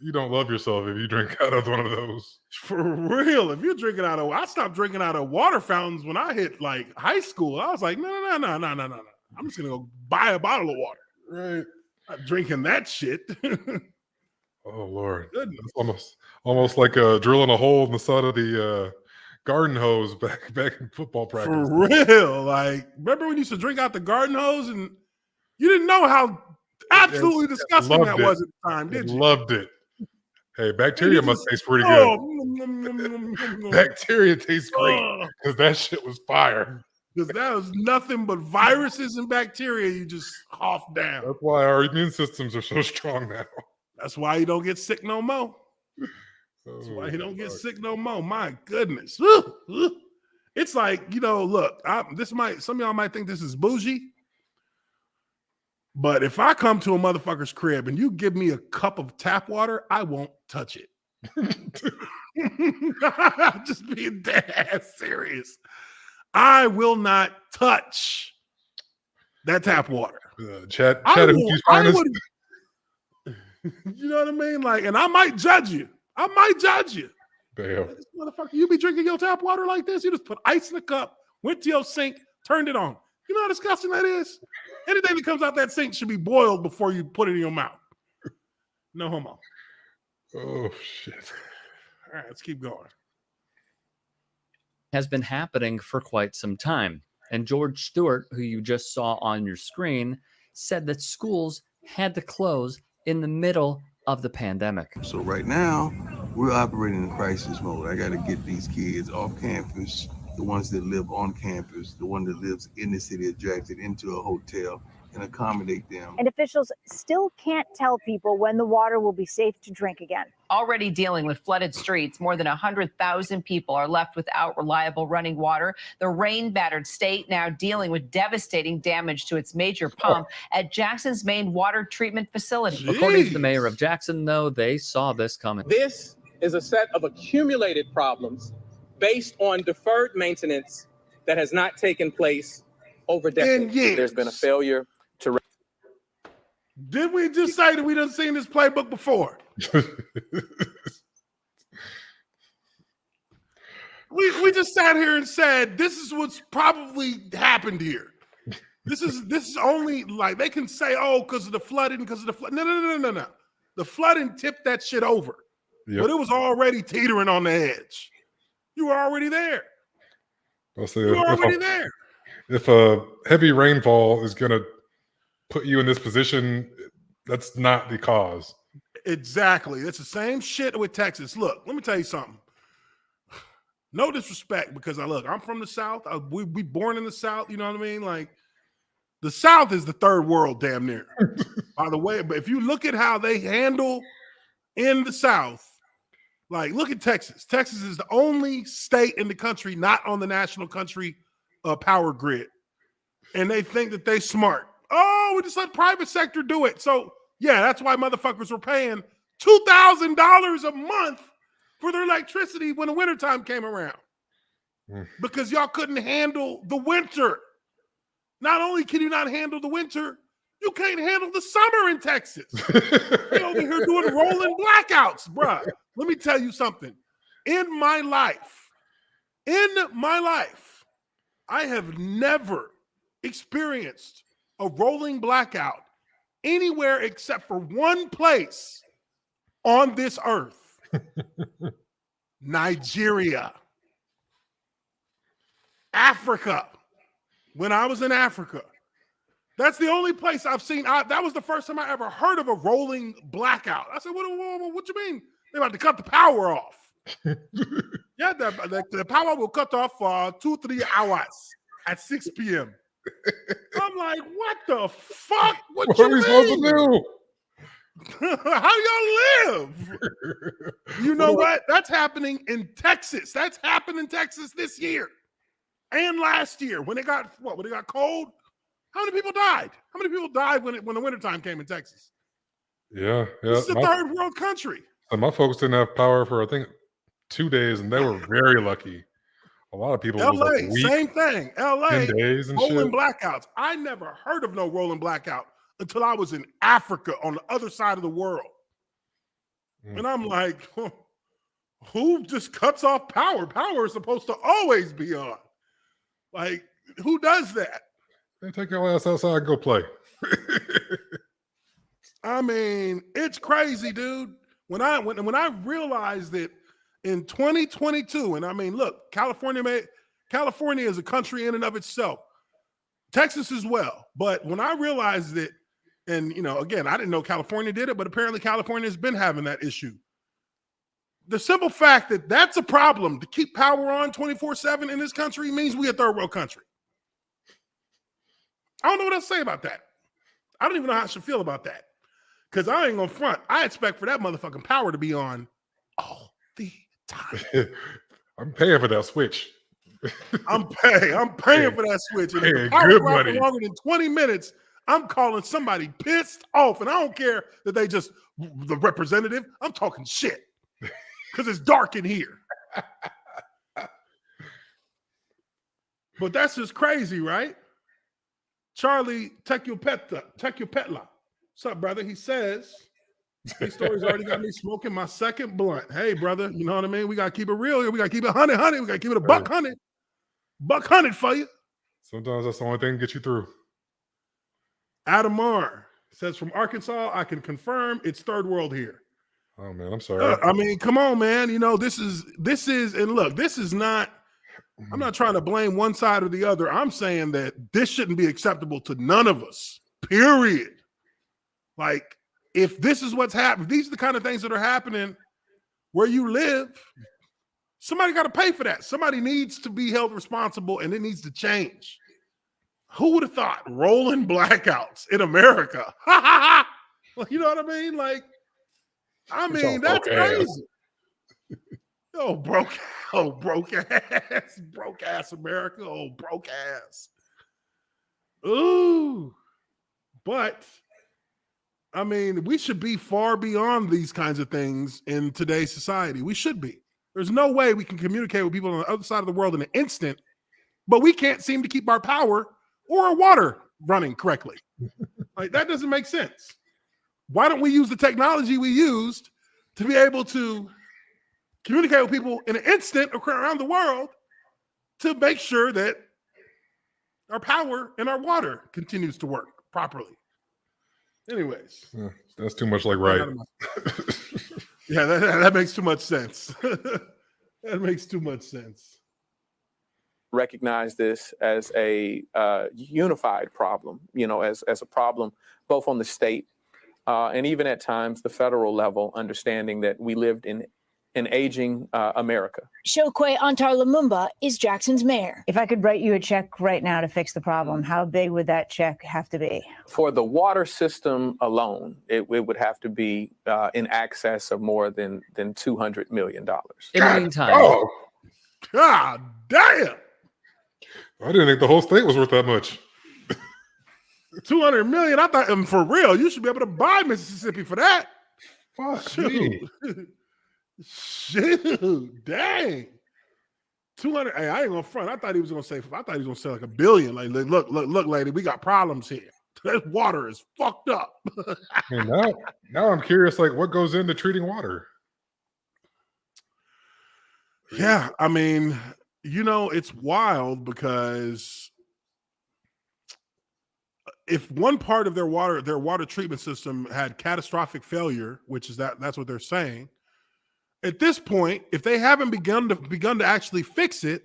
You don't love yourself if you drink out of one of those. For real. If you're drinking I stopped drinking out of water fountains when I hit like high school. I was like, no. I'm just gonna go buy a bottle of water. Right. Not drinking that shit. Oh Lord. It's almost like drilling a hole in the side of the garden hose back in football practice. For real. Like, remember when you used to drink out the garden hose and you didn't know how absolutely disgusting that was at the time, did you? Loved it. Hey, bacteria must taste pretty good. Bacteria tastes great because that shit was fire. Because that was nothing but viruses and bacteria you just cough down. That's why our immune systems are so strong now. That's why you don't get sick no more. That's why you don't get sick no more. My goodness. It's like, look, some of y'all might think this is bougie. But if I come to a motherfucker's crib and you give me a cup of tap water, I won't touch it. Just being dead ass serious. I will not touch that tap water. Chat you know what I mean? Like, and I might judge you. Damn. This motherfucker, you be drinking your tap water like this? You just put ice in the cup, went to your sink, turned it on. You know how disgusting that is? Anything that comes out that sink should be boiled before you put it in your mouth. No homo. Oh, shit. All right, let's keep going. Has been happening for quite some time. And George Stewart, who you just saw on your screen, said that schools had to close in the middle of the pandemic. So right now, we're operating in crisis mode. I got to get these kids off campus, the ones that live on campus, the one that lives in the city of Jackson, into a hotel and accommodate them. And officials still can't tell people when the water will be safe to drink again. Already dealing with flooded streets, more than 100,000 people are left without reliable running water. The rain-battered state now dealing with devastating damage to its major pump at Jackson's main water treatment facility. According to the mayor of Jackson, though, they saw this coming. This is a set of accumulated problems based on deferred maintenance that has not taken place over decades. There's been a failure to... Did we just say that we done seen this playbook before? we just sat here and said, this is what's probably happened here. This is only like they can say, oh, because of the flooding, because of the flood. No. The flooding tipped that shit over. Yep. But it was already teetering on the edge. You were already there. I'll say You were already there. If a heavy rainfall is going to put you in this position, that's not the cause. Exactly. It's the same shit with Texas. Look, let me tell you something. No disrespect, because I'm from the South. We born in the South. You know what I mean? Like, the South is the third world, damn near. By the way, but if you look at how they handle in the South, like, look at Texas. Texas is the only state in the country not on the national country power grid, and they think that they smart. Oh, we just let private sector do it. So yeah, that's why motherfuckers were paying $2,000 a month for their electricity when the wintertime came around, because y'all couldn't handle the winter. Not only can you not handle the winter, you can't handle the summer in Texas. You're over here doing rolling blackouts, bruh. Let me tell you something. In my life, I have never experienced a rolling blackout anywhere except for one place on this earth. Nigeria. Africa. When I was in Africa. That's the only place I've seen. That was the first time I ever heard of a rolling blackout. I said, what you mean? They're about to cut the power off. Yeah, the power will cut off for 2-3 hours at 6 p.m. I'm like, what the fuck? What are we supposed to do? How y'all live? You know what? That's happening in Texas. That's happened in Texas this year and last year when it got cold. How many people died? How many people died when the wintertime came in Texas? Yeah. This is a third world country. And my folks didn't have power for, I think, 2 days, and they were very lucky. A lot of people LA, was like a week, same thing. LA, 10 days and rolling shit. blackouts. I never heard of no rolling blackout until I was in Africa on the other side of the world. And I'm like, who just cuts off power? Power is supposed to always be on. Like, who does that? Hey, take your ass outside and go play. I mean, it's crazy, dude. When I realized that in 2022, and I mean, look, California is a country in and of itself. Texas as well. But when I realized that, and again, I didn't know California did it, but apparently California has been having that issue. The simple fact that that's a problem to keep power on 24/7 in this country means we a third world country. I don't know what else to say about that. I don't even know how I should feel about that. Because I ain't gonna front. I expect for that motherfucking power to be on all the time. I'm paying for that switch. I'm paying for that switch. And if the power goes out for longer than 20 minutes, I'm calling somebody pissed off. And I don't care that they just the representative. I'm talking shit. Because it's dark in here. But that's just crazy, right? Charlie Tekupetla. What's up, brother? He says, these stories already got me smoking my second blunt. Hey, brother, you know what I mean? We got to keep it real here. We got to keep it 100. We got to keep it a buck 100. Buck 100 for you. Sometimes that's the only thing to get you through. Adam Marr says, from Arkansas, I can confirm it's third world here. Oh, man, I'm sorry. I mean, come on, man. This is, and look, this is not, I'm not trying to blame one side or the other. I'm saying that this shouldn't be acceptable to none of us, period. Like, if this is what's happening, these are the kind of things that are happening where you live, somebody got to pay for that. Somebody needs to be held responsible, and it needs to change. Who would have thought rolling blackouts in America? You know what I mean? Like, that's crazy. Broke ass America. Oh, broke ass. Ooh. But I mean, we should be far beyond these kinds of things in today's society. We should be. There's no way we can communicate with people on the other side of the world in an instant, but we can't seem to keep our power or our water running correctly. Like, that doesn't make sense. Why don't we use the technology we used to be able to communicate with people in an instant around the world to make sure that our power and our water continues to work properly. Anyways. That's too much like right. Yeah, that makes too much sense. That makes too much sense. Recognize this as a unified problem, as a problem both on the state and even at times the federal level, understanding that we lived in an aging America. Shokwe Antar Lumumba is Jackson's mayor. If I could write you a check right now to fix the problem, how big would that check have to be? For the water system alone, it would have to be in excess of more than $200 million. In the meantime. Oh, God damn. I didn't think the whole state was worth that much. 200 million. I thought, for real, you should be able to buy Mississippi for that. Fuck me. Shoot, dang. 200. Hey, I ain't gonna front. I thought he was gonna say like $1 billion. Like, look, lady, we got problems here. That water is fucked up. Now I'm curious, like, what goes into treating water? Yeah, I mean, it's wild because if one part of their water treatment system had catastrophic failure, which is that's what they're saying. At this point, if they haven't begun to actually fix it,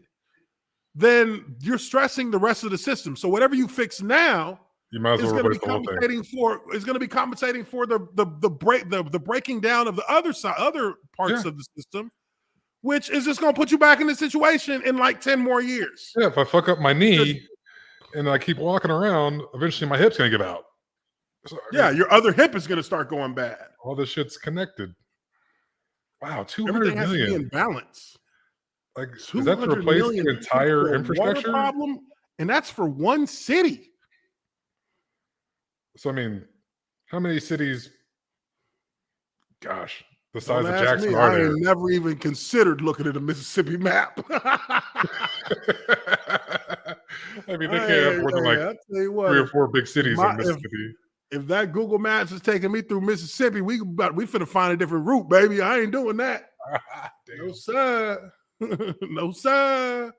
then you're stressing the rest of the system. So whatever you fix now, you might as well replace the whole thing. Is going to be compensating for the breaking down of the other parts of the system, which is just going to put you back in the situation in like 10 more years. Yeah, if I fuck up my knee and I keep walking around, eventually my hip's going to give out. So, your other hip is going to start going bad. All this shit's connected. Wow, 200 Everything has million. to be in balance. Like, is that to replace the entire infrastructure? Problem, and that's for one city. So, I mean, how many cities, gosh, the size of Don't ask Jackson me. are I there? ain't never even considered looking at a Mississippi map. I mean, they can't have more than like 3 or 4 big cities in Mississippi. If that Google Maps is taking me through Mississippi, we finna find a different route, baby. I ain't doing that. No, sir. No, sir.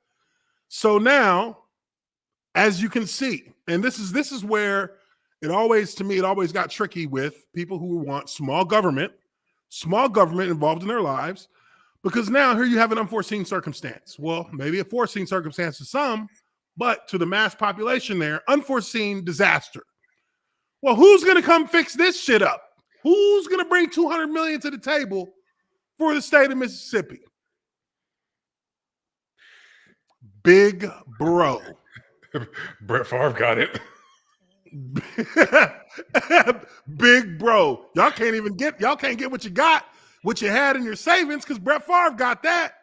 So now, as you can see, and this is where it always got tricky with people who want small government involved in their lives, because now here you have an unforeseen circumstance. Well, maybe a foreseen circumstance to some, but to the mass population there, unforeseen disaster. Well, who's going to come fix this shit up? Who's going to bring $200 million to the table for the state of Mississippi? Big bro. Brett Favre got it. Big bro. Y'all can't get what you had in your savings because Brett Favre got that.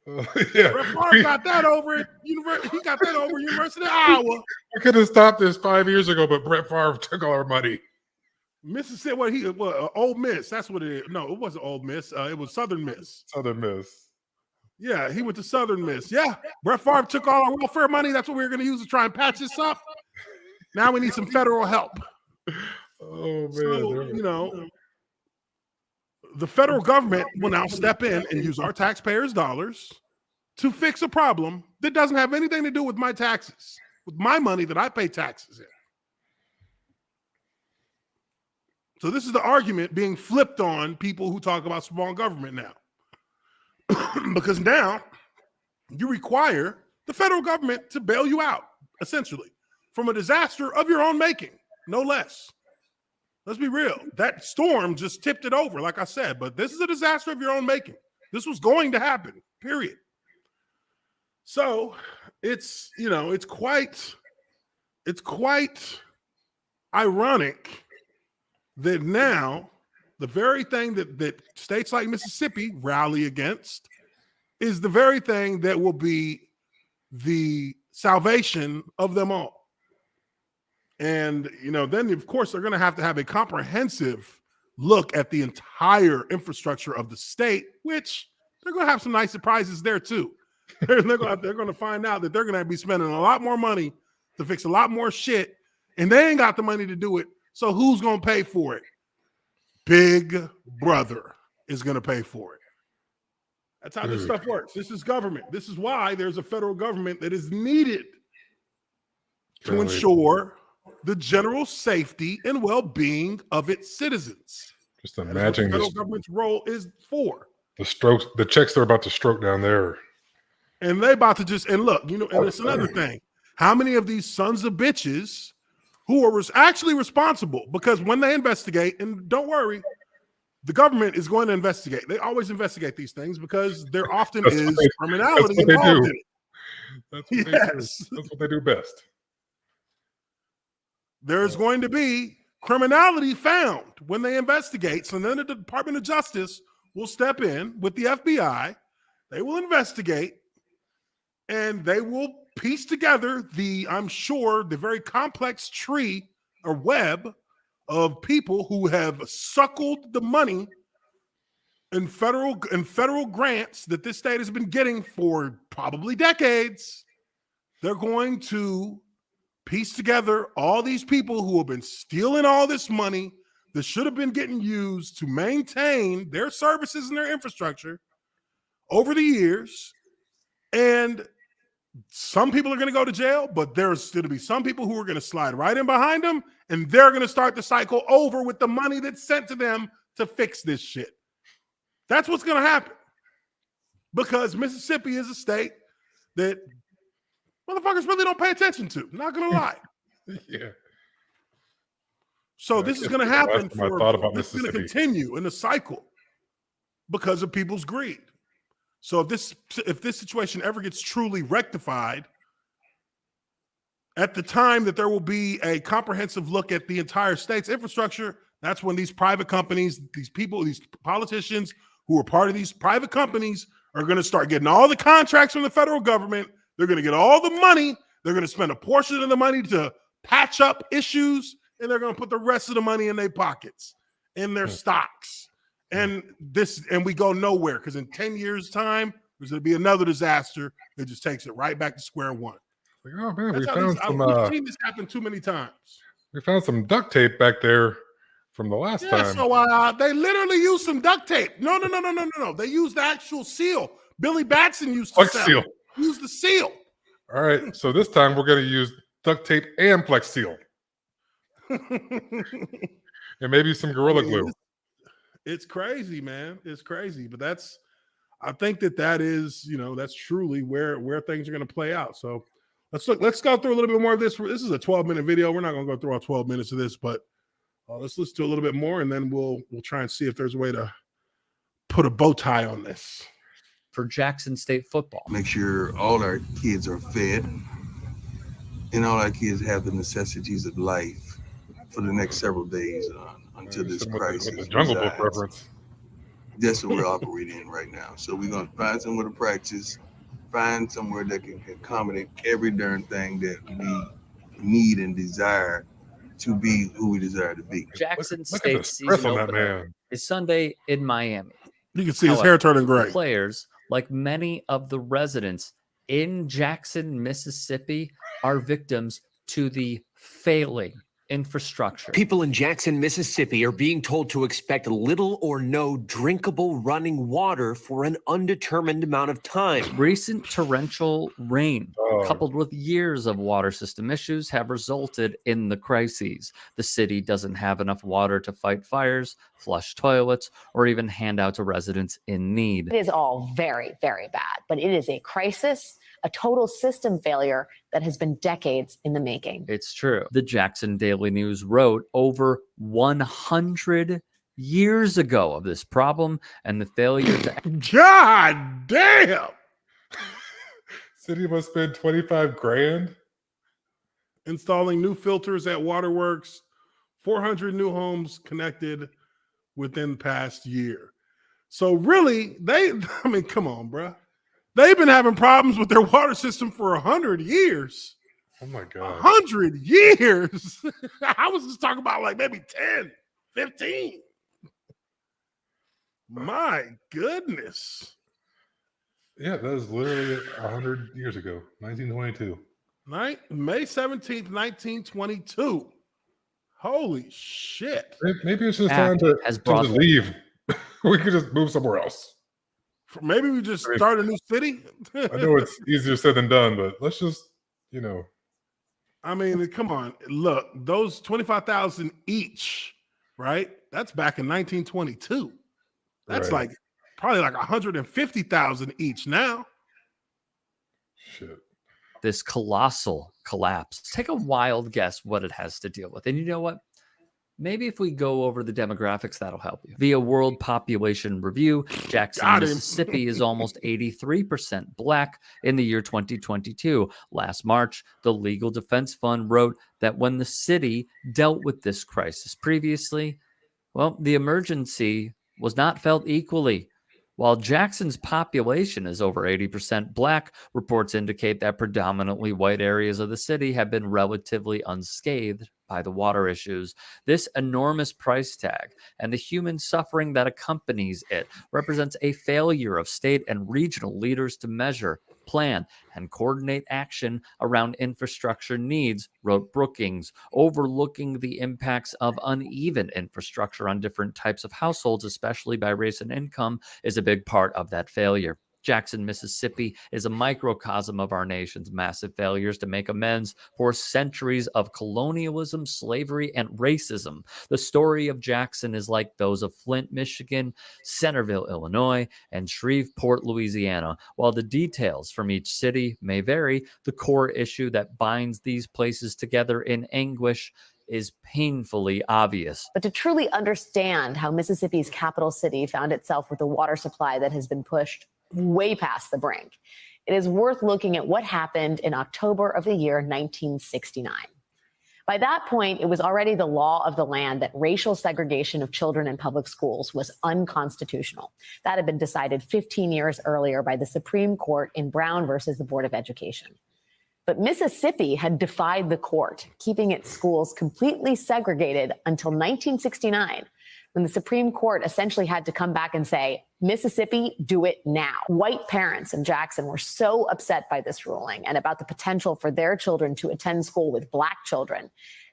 Brett Favre got that over at University of Iowa. I could have stopped this 5 years ago, but Brett Favre took all our money. Mississippi, Ole Miss. That's what it is. No, it wasn't Ole Miss. It was Southern Miss. Southern Miss. Yeah, he went to Southern Miss. Yeah, Brett Favre took all our welfare money. That's what we were going to use to try and patch this up. Now we need some federal help. Oh, man. So, the federal government will now step in and use our taxpayers' dollars to fix a problem that doesn't have anything to do with my taxes, with my money that I pay taxes in. So this is the argument being flipped on people who talk about small government now. Because now you require the federal government to bail you out, essentially, from a disaster of your own making, no less. Let's be real. That storm just tipped it over, like I said, but this is a disaster of your own making. This was going to happen, period. So it's quite ironic that now the very thing that states like Mississippi rally against is the very thing that will be the salvation of them all. And, then, of course, they're going to have a comprehensive look at the entire infrastructure of the state, which they're going to have some nice surprises there, too. They're going to find out that they're going to be spending a lot more money to fix a lot more shit, and they ain't got the money to do it. So who's going to pay for it? Big brother is going to pay for it. That's how this stuff works. This is government. This is why there's a federal government that is needed. to ensure the general safety and well-being of its citizens. Just That is what the imagine federal government's role is for. the checks they're about to stroke down there. And they about to just, and look, and it's another thing. How many of these sons of bitches who are actually responsible? Because when they investigate, and don't worry, the government is going to investigate. They always investigate these things because there often is criminality involved in it. That's what they do. That's what they do best. There's going to be criminality found when they investigate. So then the Department of Justice will step in with the FBI. They will investigate and they will piece together I'm sure, the very complex tree or web of people who have suckled the money in federal grants that this state has been getting for probably decades. They're going to piece together all these people who have been stealing all this money that should have been getting used to maintain their services and their infrastructure over the years. And some people are going to go to jail, but there's going to be some people who are going to slide right in behind them, and they're going to start the cycle over with the money that's sent to them to fix this shit. That's what's going to happen. Because Mississippi is a state that motherfuckers really don't pay attention to. Not going to lie. Yeah. So this is going to happen. This is going to continue in the cycle because of people's greed. So if this situation ever gets truly rectified, at the time that there will be a comprehensive look at the entire state's infrastructure, that's when these private companies, these people, these politicians who are part of these private companies are going to start getting all the contracts from the federal government. They're going to get all the money. They're going to spend a portion of the money to patch up issues, and they're going to put the rest of the money in their pockets, in their stocks. And we go nowhere because in 10 years' time, there's going to be another disaster that just takes it right back to square one. Like, oh man, we've seen this happen too many times. We found some duct tape back there from the last time. So they literally used some duct tape. No. They used the actual seal. Billy Batson used to seal. Use the seal. All right, so this time we're going to use duct tape and Plex seal, and maybe some Gorilla Glue. It's crazy, man. It's crazy, but I think that is, that's truly where things are going to play out. So let's go through a little bit more of this. This is a 12-minute video. We're not going to go through all 12 minutes of this, but let's listen to a little bit more, and then we'll try and see if there's a way to put a bow tie on this. For Jackson State football. Make sure all our kids are fed and all our kids have the necessities of life for the next several days until this crisis. With the Jungle Book reference. That's what we're operating in right now. So we're going to find somewhere to practice, find somewhere that can accommodate every darn thing that we need and desire to be who we desire to be. Jackson State season opener is Sunday in Miami. You can see his hair turning gray. Players, like many of the residents in Jackson, Mississippi, are victims to the failing infrastructure. People in Jackson, Mississippi are being told to expect little or no drinkable running water for an undetermined amount of time. Recent torrential rain, coupled with years of water system issues, have resulted in the crises. The city doesn't have enough water to fight fires, flush toilets, or even hand out to residents in need. It is all very, very bad, but it is a crisis, a total system failure that has been decades in the making. It's true. The Jackson Daily News wrote over 100 years ago of this problem and the failure to... God damn! City must spend $25,000 installing new filters at waterworks, 400 new homes connected within the past year. So really, come on, bro. They've been having problems with their water system for 100 years. Oh my God. 100 years. I was just talking about like maybe 10, 15. My goodness. Yeah, that was literally 100 years ago, 1922. May 17th, 1922. Holy shit. Maybe it's just time to leave. We could just move somewhere else. Maybe we just start a new city. I know it's easier said than done, but let's just, I mean, come on. Look, those 25,000 each, right? That's back in 1922. That's Right. like probably like 150,000 each now. Shit. This colossal collapse. Take a wild guess what it has to deal with. And you know what? Maybe if we go over the demographics, that'll help you. Via World Population Review, Jackson, Got him. Mississippi is almost 83% Black in the year 2022. Last March, the Legal Defense Fund wrote that when the city dealt with this crisis previously, well, the emergency was not felt equally. While Jackson's population is over 80% Black, reports indicate that predominantly white areas of the city have been relatively unscathed by the water issues. This enormous price tag and the human suffering that accompanies it represents a failure of state and regional leaders to measure, plan, and coordinate action around infrastructure needs, wrote Brookings. Overlooking the impacts of uneven infrastructure on different types of households, especially by race and income, is a big part of that failure. Jackson, Mississippi is a microcosm of our nation's massive failures to make amends for centuries of colonialism, slavery, and racism. The story of Jackson is like those of Flint, Michigan, Centerville, Illinois, and Shreveport, Louisiana. While the details from each city may vary, the core issue that binds these places together in anguish is painfully obvious. But to truly understand how Mississippi's capital city found itself with a water supply that has been pushed way past the brink, it is worth looking at what happened in October of the year 1969. By that point, it was already the law of the land that racial segregation of children in public schools was unconstitutional. That had been decided 15 years earlier by the Supreme Court in Brown versus the Board of Education. But Mississippi had defied the court, keeping its schools completely segregated until 1969, when the Supreme Court essentially had to come back and say, Mississippi, do it now. White parents in Jackson were so upset by this ruling and about the potential for their children to attend school with Black children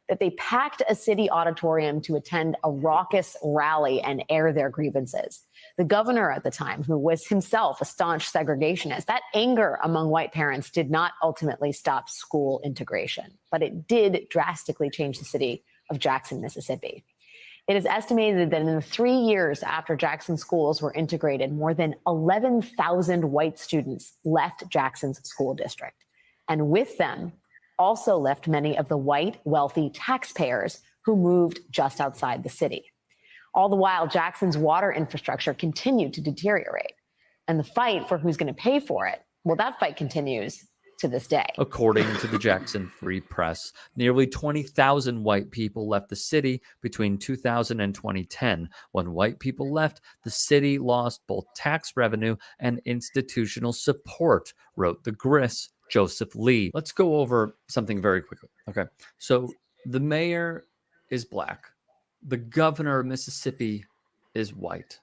that they packed a city auditorium to attend a raucous rally and air their grievances. The governor at the time, who was himself a staunch segregationist, that anger among white parents did not ultimately stop school integration, but it did drastically change the city of Jackson, Mississippi. It is estimated that in the 3 years after Jackson schools were integrated, more than 11,000 white students left Jackson's school district. And with them, also left many of the white, wealthy taxpayers who moved just outside the city. All the while, Jackson's water infrastructure continued to deteriorate. And the fight for who's going to pay for it, well, that fight continues to this day. According to the Jackson Free Press, nearly 20,000 white people left the city between 2000 and 2010. When white people left, the city lost both tax revenue and institutional support, wrote the Grist, Joseph Lee. Let's go over something very quickly. Okay. So the mayor is Black. The governor of Mississippi is white.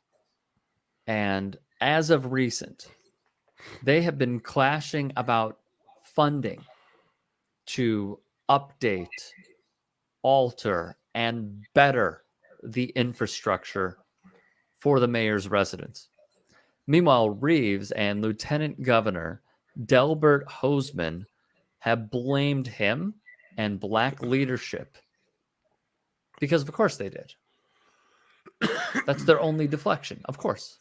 And as of recent, they have been clashing about funding to update, alter, and better the infrastructure for the mayor's residence. Meanwhile, Reeves and Lieutenant Governor Delbert Hosemann have blamed him and Black leadership because, of course, they did. That's their only deflection, of course.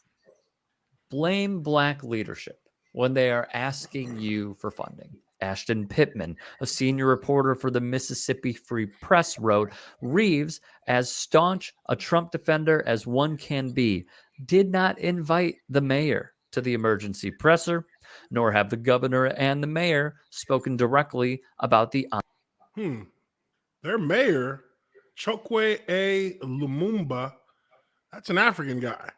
Blame Black leadership when they are asking you for funding. Ashton Pittman, a senior reporter for the Mississippi Free Press, wrote, Reeves, as staunch a Trump defender as one can be, did not invite the mayor to the emergency presser, nor have the governor and the mayor spoken directly about the... Their mayor, Chokwe A. Lumumba, that's an African guy.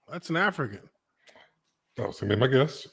That's an African. That was my guess.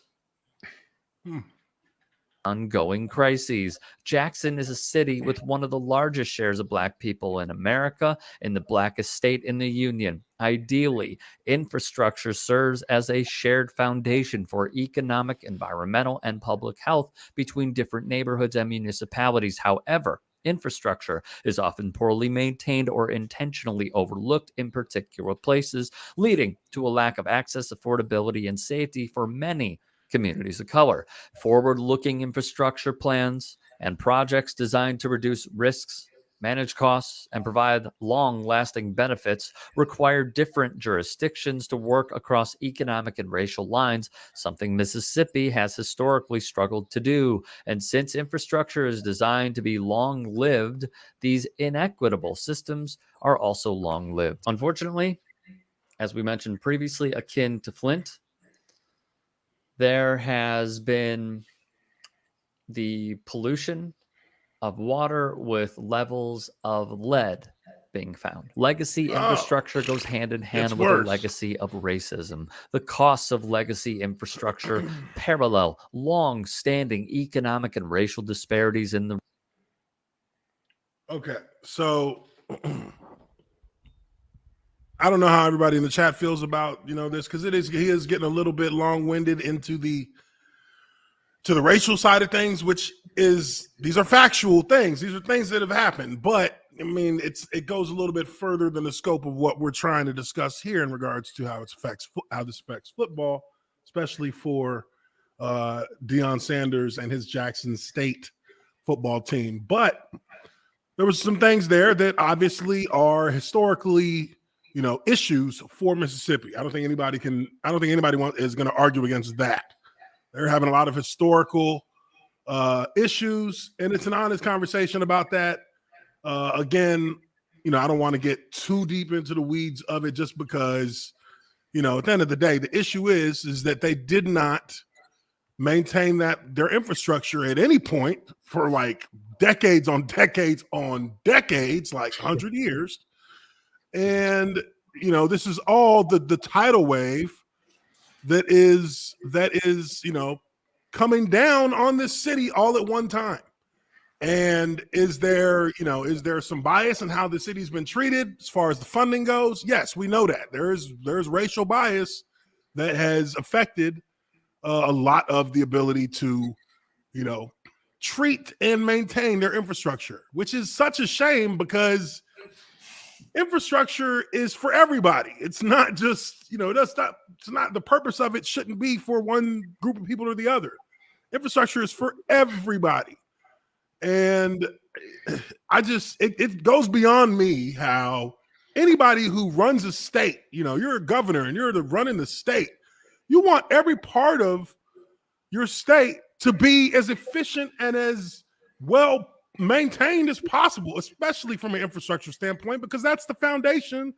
Ongoing crises. Jackson is a city with one of the largest shares of Black people in America, in the blackest state in the Union. Ideally, infrastructure serves as a shared foundation for economic, environmental, and public health between different neighborhoods and municipalities. However, infrastructure is often poorly maintained or intentionally overlooked in particular places, leading to a lack of access, affordability, and safety for many communities of color. Forward-looking infrastructure plans and projects designed to reduce risks, manage costs, and provide long-lasting benefits require different jurisdictions to work across economic and racial lines, something Mississippi has historically struggled to do. And since infrastructure is designed to be long-lived, these inequitable systems are also long-lived. Unfortunately, as we mentioned previously, akin to Flint, there has been the pollution of water with levels of lead being found. Legacy infrastructure goes hand in hand with the legacy of racism. The costs of legacy infrastructure parallel long-standing economic and racial disparities in the. Okay, so I don't know how everybody in the chat feels about this, because he is getting a little bit long-winded into the racial side of things, which is, these are factual things. These are things that have happened. But I mean, it goes a little bit further than the scope of what we're trying to discuss here in regards to how this affects football, especially for Deion Sanders and his Jackson State football team. But there was some things there that obviously are historically, issues for Mississippi. I don't think anybody is going to argue against that. They're having a lot of historical issues, and it's an honest conversation about that. Again, I don't want to get too deep into the weeds of it, just because, at the end of the day, the issue is that they did not maintain their infrastructure at any point for like decades on decades on decades, like 100 years. And, this is all the tidal wave that is coming down on this city all at one time. And is there some bias in how the city's been treated as far as the funding goes? Yes, we know that there's racial bias that has affected a lot of the ability to, treat and maintain their infrastructure, which is such a shame, because infrastructure is for everybody. It's not just, it's not the purpose of it shouldn't be for one group of people or the other. Infrastructure is for everybody. And it goes beyond me how anybody who runs a state, you're a governor and you're running the state, you want every part of your state to be as efficient and as well maintained as possible, especially from an infrastructure standpoint, because that's the foundation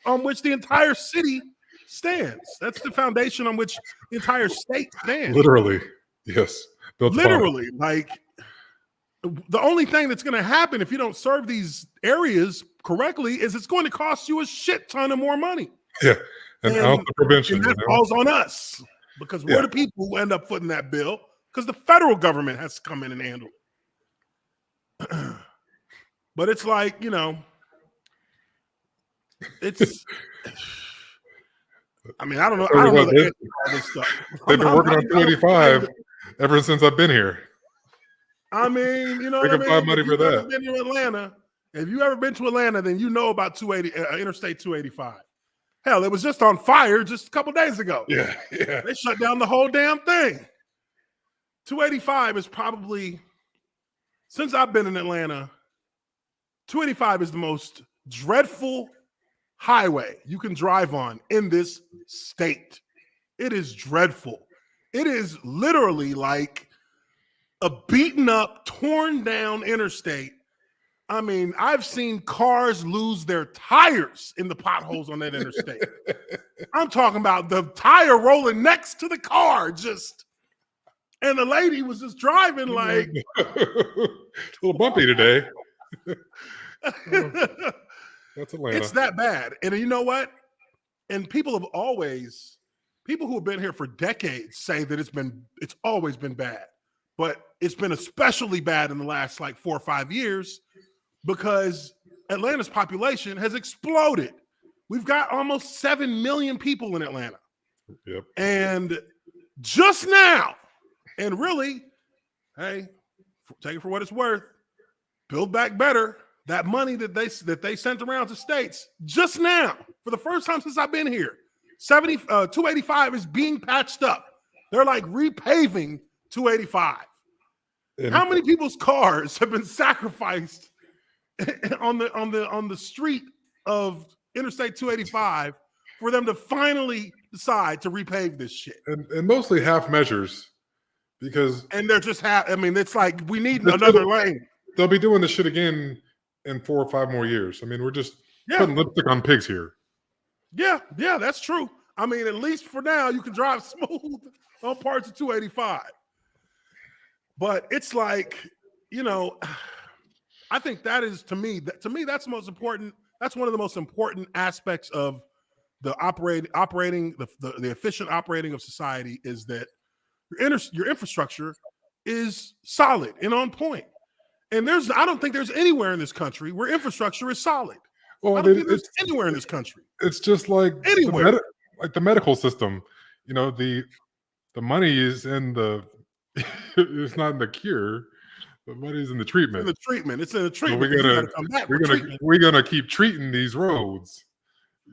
on which the entire city stands. That's the foundation on which the entire state stands. Literally, yes. Literally, like, the only thing that's going to happen if you don't serve these areas correctly is it's going to cost you a shit ton of more money. Yeah, and out the prevention. And that falls on us, because we're the people who end up footing that bill, because the federal government has to come in and handle it. But it's like, it's. I mean, I don't know the answer to all this stuff. They've been working on 285 ever since I've been here. I mean, They can find money for that. Been to Atlanta, if you ever been to Atlanta, then you know about Interstate 285. Hell, it was just on fire just a couple days ago. Yeah. They shut down the whole damn thing. 285 is probably, since I've been in Atlanta, 285 is the most dreadful highway you can drive on in this state. It is dreadful. It is literally like a beaten up, torn down interstate. I mean, I've seen cars lose their tires in the potholes on that interstate. I'm talking about the tire rolling next to the car, and the lady was just driving like a little bumpy today. That's Atlanta. It's that bad. And you know what? And people who have been here for decades say that it's always been bad. But it's been especially bad in the last like 4 or 5 years, because Atlanta's population has exploded. We've got almost 7 million people in Atlanta. Yep. And just now, and really, hey, take it for what it's worth, Build Back Better, that money that they sent around to states, just now, for the first time since I've been here, 285 is being patched up They're like repaving 285. How many people's cars have been sacrificed on the street of Interstate 285 for them to finally decide to repave this shit? And mostly half measures, because they're just I mean, it's like we need another lane. They'll be doing this shit again in 4 or 5 more years. I mean, we're just putting lipstick on pigs here. Yeah, that's true. I mean, at least for now, you can drive smooth on parts of 285. But it's like, I think that is to me that's the most important. That's one of the most important aspects of the operating the efficient operating of society, is that your infrastructure is solid and on point. And I don't think there's anywhere in this country where infrastructure is solid. Well, I don't think there's anywhere in this country. It's just like anywhere, like the medical system. The money is in the. It's not in the cure. The money's in the treatment. It's in the treatment. So we're gonna keep treating these roads.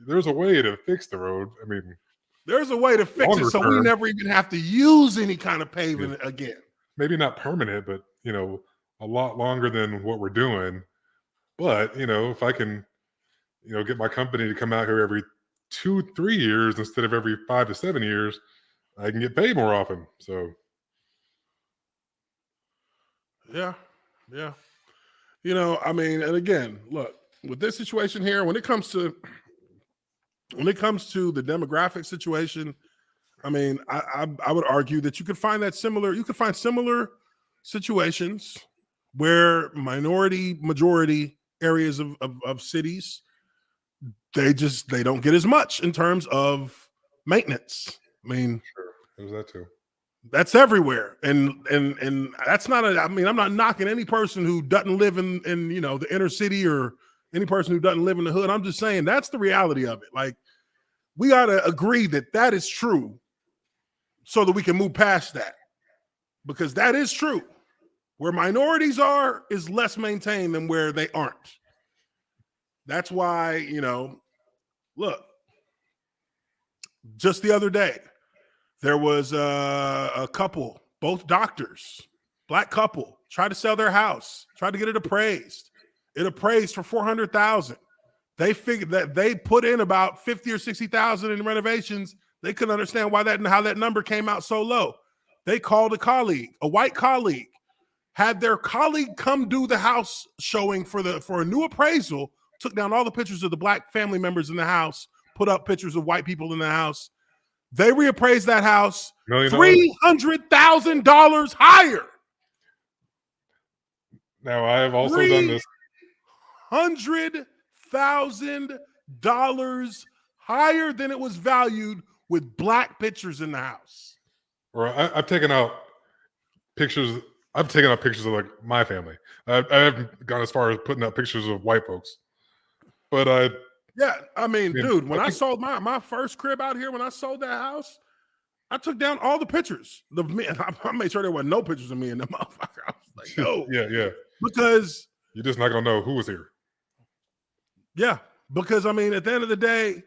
There's a way to fix the road. I mean, there's a way to fix it, so we never even have to use any kind of paving again. Maybe not permanent, but a lot longer than what we're doing. But if I can, get my company to come out here every 2-3 years instead of every 5 to 7 years, I can get paid more often. So. Yeah. I mean, and again, look, with this situation here, when it comes to the demographic situation, I mean, I would argue that you could find similar situations where majority areas of cities, they don't get as much in terms of maintenance. I mean, there's that too. That's everywhere, and that's not I mean, I'm not knocking any person who doesn't live in the inner city, or any person who doesn't live in the hood. I'm just saying that's the reality of it. Like, we got to agree that is true, so that we can move past that, because that is true. Where minorities are is less maintained than where they aren't. That's why, look, just the other day, there was a couple, both doctors, black couple, tried to sell their house, tried to get it appraised. It appraised for $400,000. They figured that they put in about $50,000 or $60,000 in renovations. They couldn't understand how that number came out so low. They called a white colleague, had their colleague come do the house showing for a new appraisal, took down all the pictures of the black family members in the house, put up pictures of white people in the house. They reappraised that house $300,000 higher. Now, I have also done this. $100,000 higher than it was valued, with black pictures in the house. Or I've taken out pictures. I've taken out pictures of like my family. I haven't gone as far as putting out pictures of white folks, but yeah, I mean, dude, when I sold my first crib out here, when I sold that house, I took down all the pictures. I made sure there were no pictures of me in the motherfucker. I was like, no. Yeah. Because you're just not going to know who was here. Yeah, because, I mean, at the end of the day,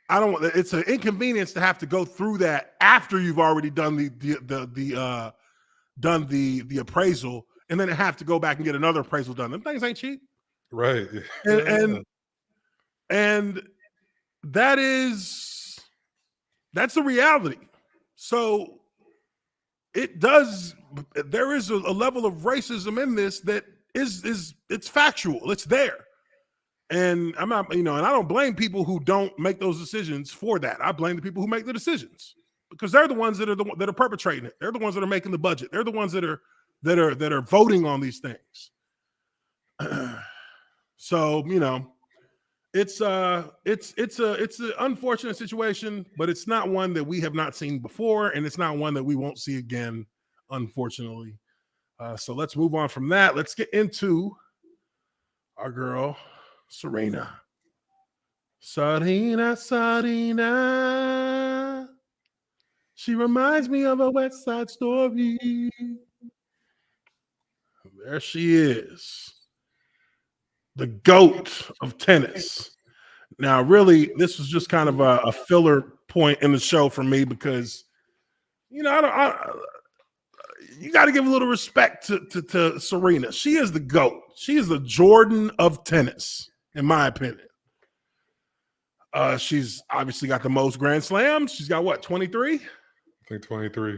it's an inconvenience to have to go through that after you've already done the appraisal, and then have to go back and get another appraisal done. Them things ain't cheap. Right. And that's the reality. So there is a level of racism in this that it's factual. It's there. And I'm not, and I don't blame people who don't make those decisions for that. I blame the people who make the decisions, because they're the ones that are perpetrating it. They're the ones that are making the budget. They're the ones that are voting on these things. So, it's an unfortunate situation, but it's not one that we have not seen before, and it's not one that we won't see again, unfortunately. So let's move on from that. Let's get into our girl, Serena. Serena. She reminds me of a West Side Story. There she is. The GOAT of tennis. Now, really, this was just kind of a filler point in the show for me, because you got to give a little respect to Serena. She is the GOAT. She is the Jordan of tennis, in my opinion. She's obviously got the most Grand Slams. She's got what, 23? I think 23. I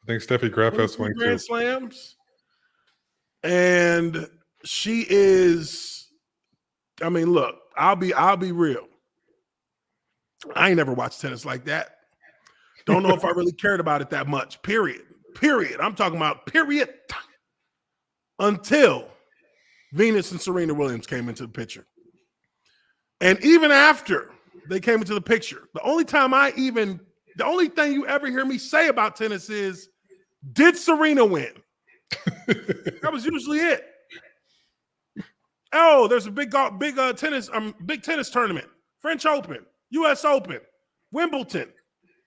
think Steffi Graf has 22. Grand Slams. And she is, I mean, look, I'll be real. I ain't never watched tennis like that. Don't know if I really cared about it that much. Period. I'm talking about period. Until Venus and Serena Williams came into the picture. And even after they came into the picture, the only thing you ever hear me say about tennis is, did Serena win? That was usually it. Oh, there's a big tennis tournament, French Open, U.S. Open, Wimbledon.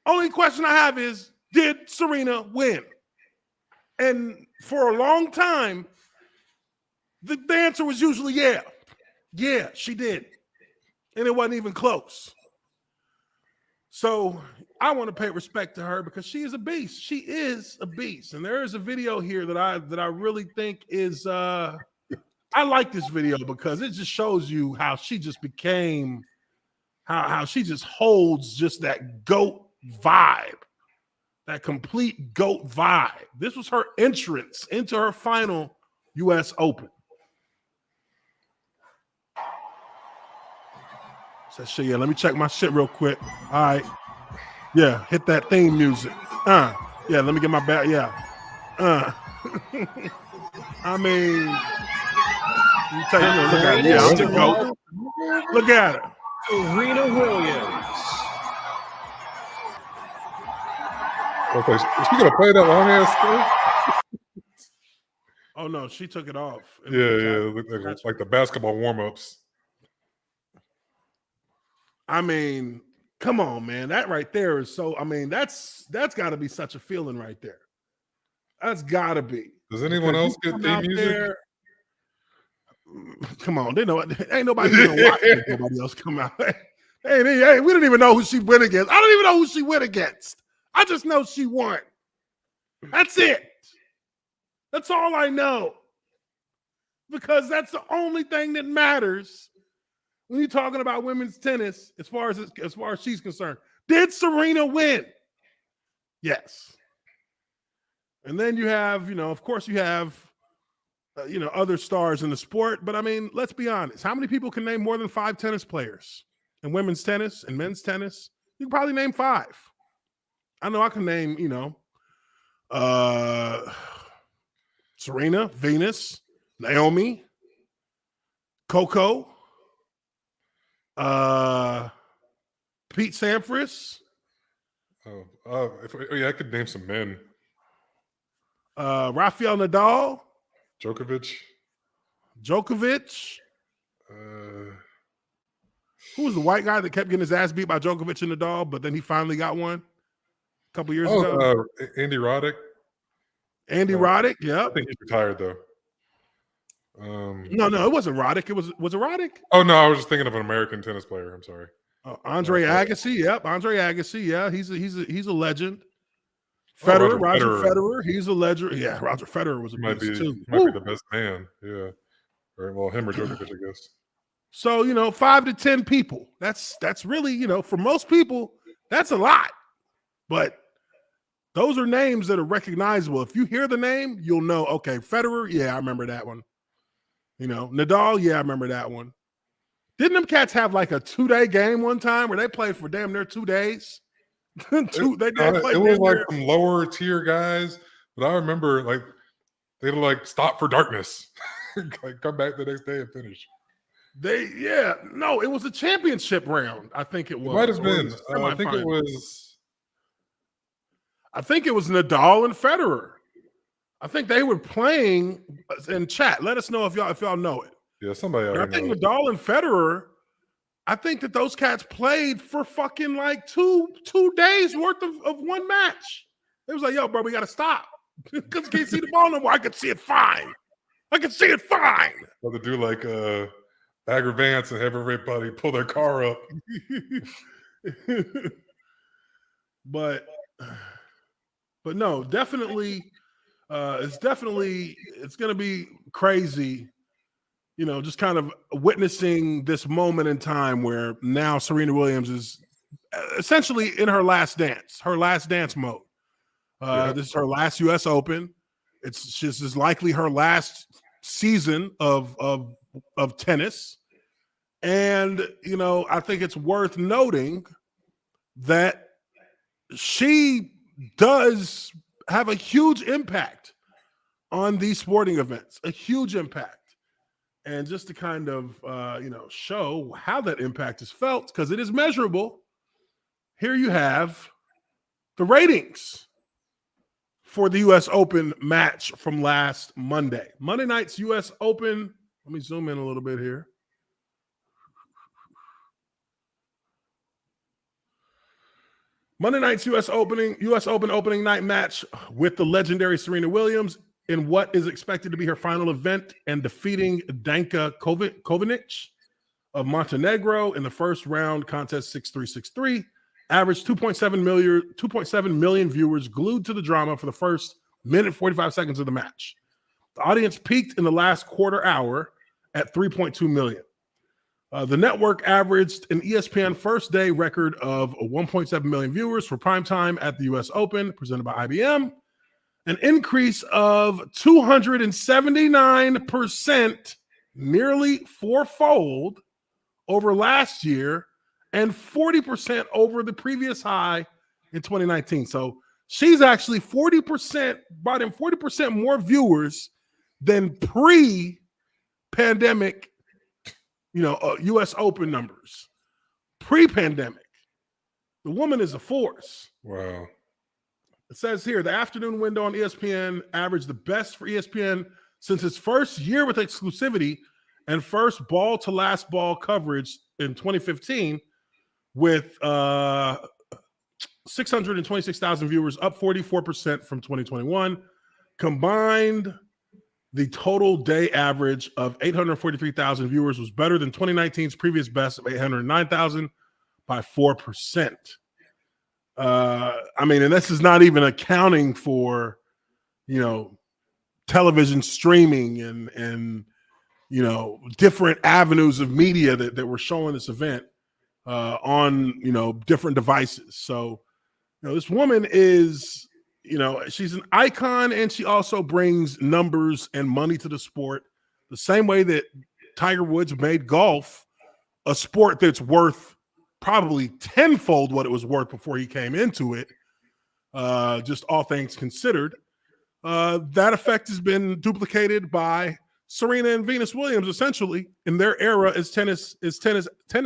Only question I have is, did Serena win? And for a long time, the answer was usually yeah. Yeah, she did. And it wasn't even close. So I want to pay respect to her because she is a beast. She is a beast. And there is a video here that I really think is I like this video because it just shows you how she just became, how she just holds just that GOAT vibe, that complete GOAT vibe. This was her entrance into her final U.S. Open. So shit, yeah, let me check my shit real quick. All right. Yeah, hit that theme music. Yeah, let me get my back. Yeah. I mean, you take a look at it. Yeah, I'm the GOAT. Look at her. Serena Williams. Okay, is she gonna play that long ass thing? Oh no, she took it off. Yeah, like the basketball warm-ups. I mean, come on, man. That right there is so. I mean, that's got to be such a feeling right there. That's got to be. Does anyone else get theme music? There, come on, they know ain't nobody gonna watch it. Nobody else come out. Hey, we didn't even know who she went against. I don't even know who she went against. I just know she won. That's it. That's all I know. Because that's the only thing that matters when you're talking about women's tennis, as far as she's concerned. Did Serena win? Yes. And then you have, of course you have, other stars in the sport. But I mean, let's be honest. How many people can name more than 5 tennis players in women's tennis and men's tennis? You can probably name 5. I know I can name, Serena, Venus, Naomi, Coco, Pete Sampras. I could name some men. Rafael Nadal. Djokovic. Who was the white guy that kept getting his ass beat by Djokovic and Nadal, but then he finally got one a couple years ago? Andy Roddick. Roddick, yeah. I think he's retired though. No, it wasn't Roddick. Was it Roddick? Oh no, I was just thinking of an American tennis player. I'm sorry. Andre Agassi. Yep, Andre Agassi. Yeah, he's a legend. Federer, Roger Federer. He's a legend. Yeah, Roger Federer was a beast too. Might be the best man. Yeah. Well, him or Djokovic, I guess. So 5 to 10 people. That's really for most people that's a lot, but those are names that are recognizable. If you hear the name, you'll know. Okay, Federer. Yeah, I remember that one. Nadal. Yeah, I remember that one. Didn't them cats have like a 2-day game one time where they played for damn near 2 days? It was like some lower tier guys, but I remember like they'd like stop for darkness, like come back the next day and finish. It was a championship round. I think it was. Might have been. I think it was Nadal and Federer. I think they were playing in chat. Let us know if y'all know it. Yeah, somebody. I think Nadal and Federer. I think that those cats played for fucking like two days worth of one match. It was like, yo, bro, we got to stop because you can't see the ball no more. I can see it fine. Well, to do like Bagger Vance and have everybody pull their car up. But But no, definitely, it's going to be crazy, just kind of witnessing this moment in time where now Serena Williams is essentially in her last dance mode. This is her last U.S. Open. It's just as likely her last season of tennis. And, I think it's worth noting that she does have a huge impact on these sporting events, a huge impact. And just to kind of, show how that impact is felt, because it is measurable, here you have the ratings for the U.S. Open match from last Monday. Monday night's U.S. Open. Let me zoom in a little bit here. Monday night's U.S. Open opening night match with the legendary Serena Williams in what is expected to be her final event, and defeating Danka Kovinic of Montenegro in the first round contest 6-3, 6-3. Averaged 2.7 million viewers glued to the drama for the first minute 45 seconds of the match. The audience peaked in the last quarter hour at 3.2 million. The network averaged an ESPN first day record of 1.7 million viewers for primetime at the U.S. Open, presented by IBM, an increase of 279%, nearly fourfold over last year, and 40% over the previous high in 2019. So she's actually brought in 40% more viewers than pre-pandemic U.S. Open numbers. Pre-pandemic. The woman is a force. Wow. It says here, the afternoon window on ESPN averaged the best for ESPN since its first year with exclusivity and first ball to last ball coverage in 2015, with 626,000 viewers, up 44% from 2021. Combined, the total day average of 843,000 viewers was better than 2019's previous best of 809,000 by 4%. And this is not even accounting for, television streaming and different avenues of media that were showing this event on, different devices. So, this woman is, she's an icon, and she also brings numbers and money to the sport, the same way that Tiger Woods made golf a sport that's worth probably tenfold what it was worth before he came into it, just all things considered. That effect has been duplicated by Serena and Venus Williams, essentially, in their era as tennis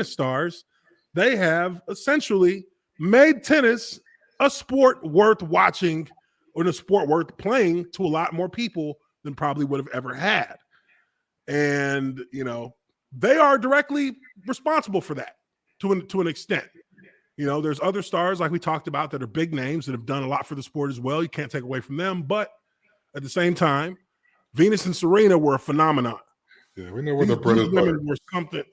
stars. They have essentially made tennis a sport worth watching, or a sport worth playing to a lot more people than probably would have ever had. And, they are directly responsible for that to an extent. There's other stars like we talked about that are big names that have done a lot for the sport as well. You can't take away from them. But at the same time, Venus and Serena were a phenomenon. Yeah, we know where the bread is buttered. Were something.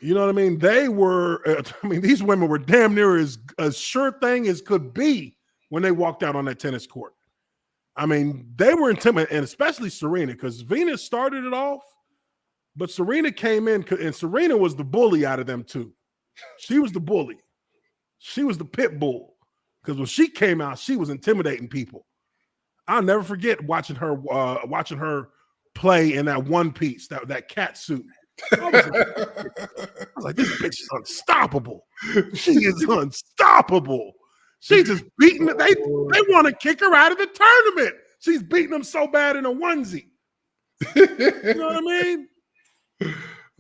You know what I mean? They were, these women were damn near as sure thing as could be when they walked out on that tennis court. They were intimidating, and especially Serena, because Venus started it off, but Serena came in, and Serena was the bully out of them two. She was the bully. She was the pit bull, because when she came out, she was intimidating people. I'll never forget watching her play in that one piece, that cat suit. I was like, this bitch is unstoppable. She is unstoppable. She's just beating it. They want to kick her out of the tournament. She's beating them so bad in a onesie. You know what I mean?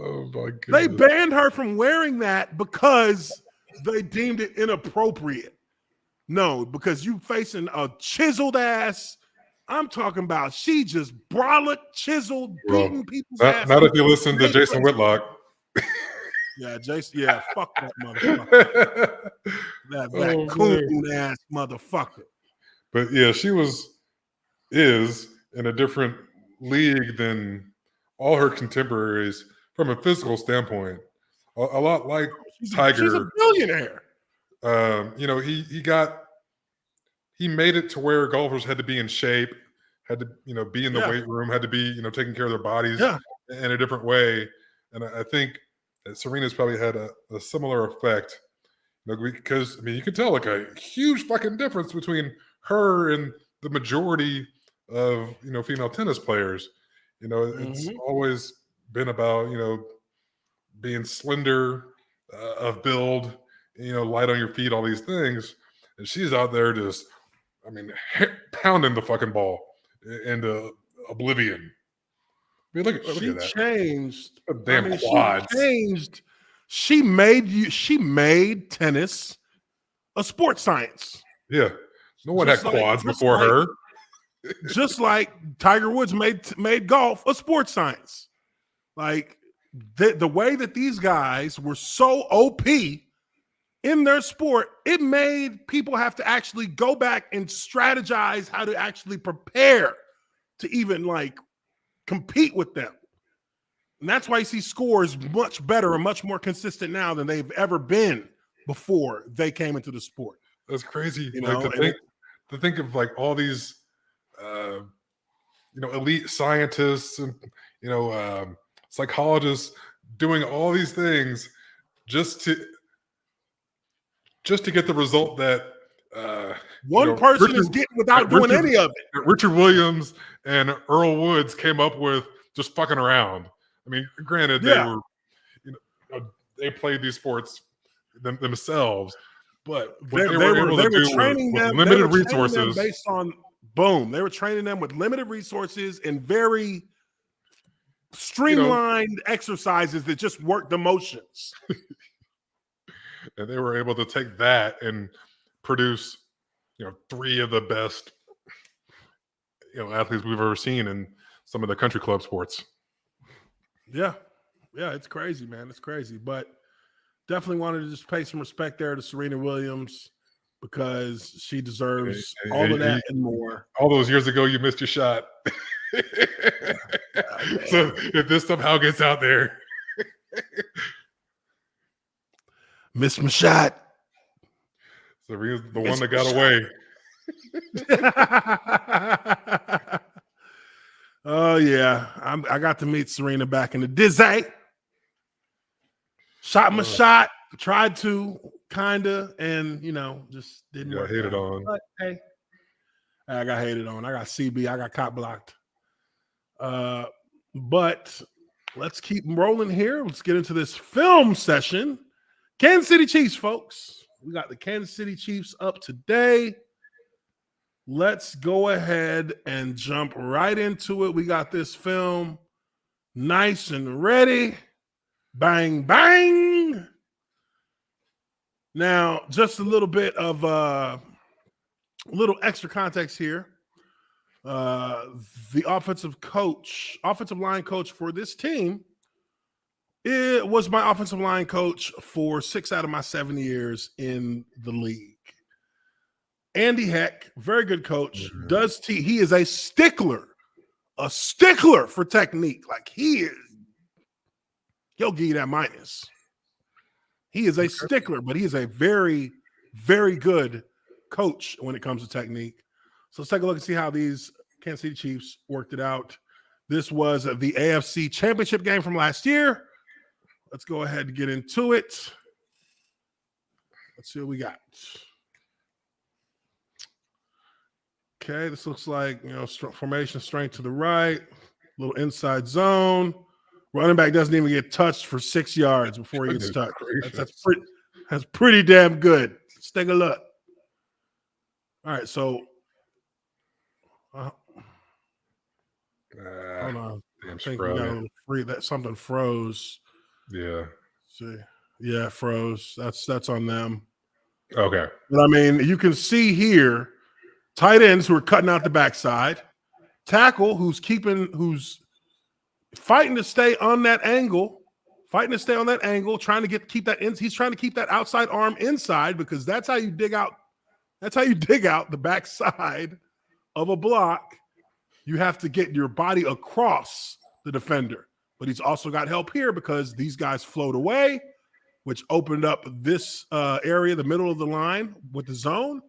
Oh my goodness. They banned her from wearing that because they deemed it inappropriate. No, because you facing a chiseled ass. I'm talking about she just brolic, chiseled, beating people's ass. Not if you listen to Jason Whitlock. Yeah, Jason. Yeah, fuck that motherfucker. that coon ass motherfucker. But yeah, she is in a different league than all her contemporaries from a physical standpoint. A lot like Tiger. She's a billionaire. He he made it to where golfers had to be in shape, had to, be in the weight room, had to be, taking care of their bodies in a different way. And I think that Serena's probably had a similar effect, because you can tell like a huge fucking difference between her and the majority of female tennis players. It's always been about being slender, of build, light on your feet, all these things, and she's out there just, pounding the fucking ball into oblivion. Look at that. Changed. Damn quads. She changed. She made tennis a sports science. Yeah. No one had quads before her. Just like Tiger Woods made golf a sports science. Like the way that these guys were so OP in their sport, it made people have to actually go back and strategize how to actually prepare to even like compete with them. And that's why you see scores much better and much more consistent now than they've ever been before they came into the sport. That's crazy. To think of like all these elite scientists and psychologists doing all these things just to get the result that one person is getting without doing any of it. Richard Williams and Earl Woods came up with just fucking around. Granted, they were, they played these sports themselves, but what they were able to do with limited resources. Based on they were training them with limited resources and very streamlined exercises that just worked the motions. And they were able to take that and produce, three of the best, athletes we've ever seen in some of the country club sports. Yeah, it's crazy, man. It's crazy, but definitely wanted to just pay some respect there to Serena Williams because she deserves all of that and more. All those years ago, you missed your shot. So if this somehow gets out there, missed my shot. Serena's the one that got away. Oh yeah, I got to meet Serena back in the Dizzy. Shot my shot, tried to kinda, and just didn't work. Hated on. But hey, I got hated on. I got CB. I got cop blocked. But let's keep rolling here. Let's get into this film session. Kansas City Chiefs, folks. We got the Kansas City Chiefs up today. Let's go ahead and jump right into it. We got this film nice and ready. Bang, bang. Now, just a little bit of a little extra context here. The offensive line coach for this team, it was my offensive line coach for 6 out of my 7 years in the league. Andy Heck, very good coach. He is a stickler for technique. Like he'll give you that minus. He is a stickler, but he is a very, very good coach when it comes to technique. So let's take a look and see how these Kansas City Chiefs worked it out. This was the AFC Championship game from last year. Let's go ahead and get into it. Let's see what we got. Okay, this looks like, formation strength to the right, little inside zone. Running back doesn't even get touched for 6 yards before he gets touched. That's pretty damn good. Let's take a look. All right, so hold on. I think we got a little free. That something froze. Yeah. See, yeah, froze. That's on them. Okay. But you can see here, tight ends who are cutting out the backside, tackle who's fighting to stay on that angle, trying to keep that in. He's trying to keep that outside arm inside because that's how you dig out. That's how you dig out the backside of a block. You have to get your body across the defender. But he's also got help here because these guys float away, which opened up this area, the middle of the line with the zone.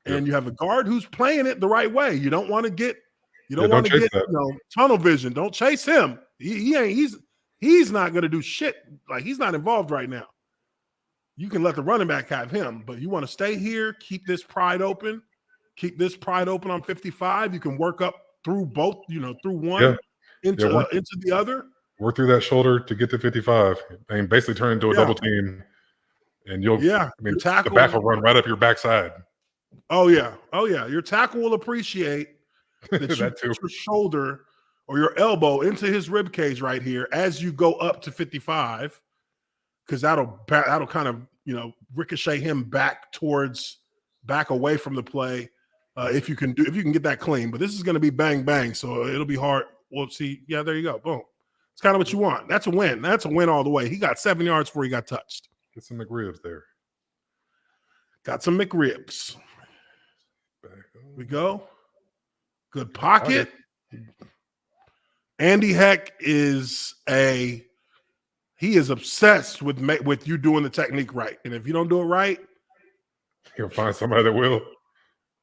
and you have a guard who's playing it the right way. You don't want to get don't chase that. Tunnel vision. Don't chase him. He's not going to do shit. Like, he's not involved right now. You can let the running back have him, but you want to stay here, keep this pride open. Keep this pride open on 55. You can work up through both, through one into the other. Work through that shoulder to get to 55 and basically turn into a double team. And you'll tackle, the back will run right up your backside. Oh yeah. Your tackle will appreciate that you put your shoulder or your elbow into his rib cage right here as you go up to 55, because that'll kind of ricochet him back away from the play. If you can get that clean, but this is going to be bang bang, so it'll be hard. We'll see. Yeah, there you go. Boom. It's kind of what you want. That's a win. That's a win all the way. He got 7 yards before he got touched. Get some McRibs there. Got some McRibs. We go. Good pocket. Andy Heck is obsessed with you doing the technique right, and if you don't do it right, he'll find somebody that will.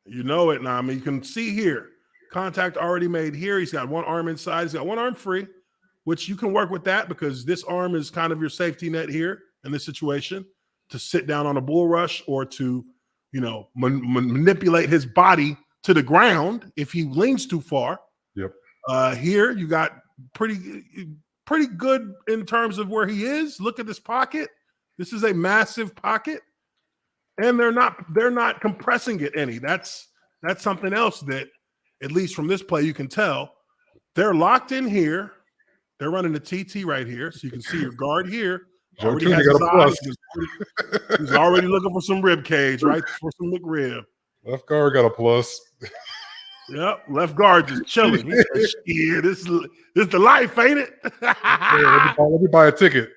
You know it now. I mean, you can see here, contact already made here. He's got one arm inside. He's got one arm free, which you can work with that because this arm is kind of your safety net here in this situation to sit down on a bull rush or to, manipulate his body to the ground if he leans too far. Yep. Here you got pretty good in terms of where he is. Look at this pocket. This is a massive pocket. And they're not compressing it any. That's something else that, at least from this play, you can tell. They're locked in here. They're running the TT right here, so you can see your guard here. Already has his eyes. He's already looking for some rib cage, right? For some McRib. Left guard got a plus. Yep, left guard just chilling. He said, "Yeah, this is the life, ain't it?" Let me buy a ticket.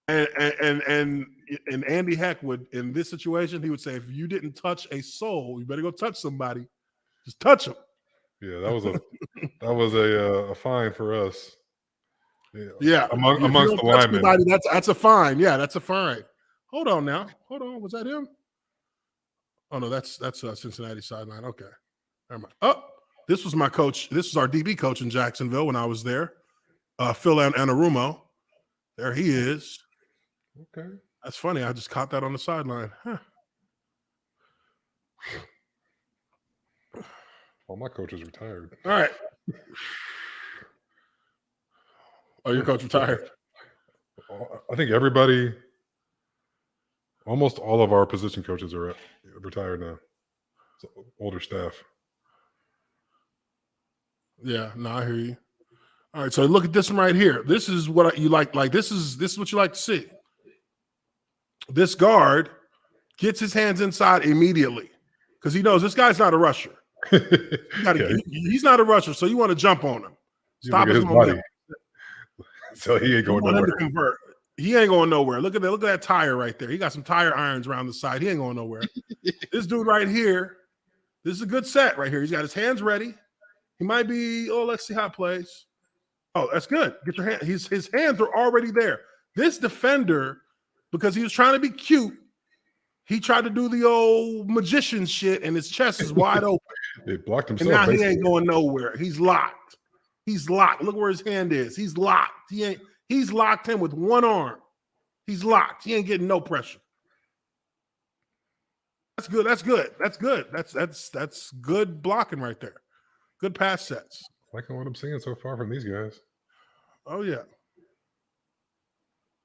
And Andy Heck would, in this situation, he would say, if you didn't touch a soul, you better go touch somebody. Just touch them. Yeah, that was a fine for us. Yeah, amongst the linemen. That's a fine. Yeah, that's a fine. Hold on now. Hold on. Was that him? Oh no, that's Cincinnati sideline. Okay, never mind. Oh, this was my coach. This is our DB coach in Jacksonville when I was there. Phil Anarumo. There he is. Okay. That's funny. I just caught that on the sideline. Huh. Well, my coach is retired. All right. Oh, your coach retired? I think almost all of our position coaches are retired now. So, older staff. Yeah, no, I hear you. All right, so look at this one right here. This is what you like. Like this is what you like to see. This guard gets his hands inside immediately because he knows this guy's not a rusher. He's not a rusher, so you want to jump on him. Stop his momentum. So he ain't going nowhere. Convert. He ain't going nowhere. Look at that tire right there. He got some tire irons around the side. He ain't going nowhere. This dude right here, this is a good set right here. He's got his hands ready. He might be, let's see how it plays. Oh, that's good. Get your hand. His hands are already there. This defender, because he was trying to be cute, he tried to do the old magician shit, and his chest is wide open. It blocked himself. And now he ain't going nowhere. He's locked. He's locked. Look where his hand is. He's locked. He's locked in with one arm. He's locked. He ain't getting no pressure. That's good. That's good. That's good. That's good blocking right there. Good pass sets. Liking what I'm seeing so far from these guys. Oh yeah.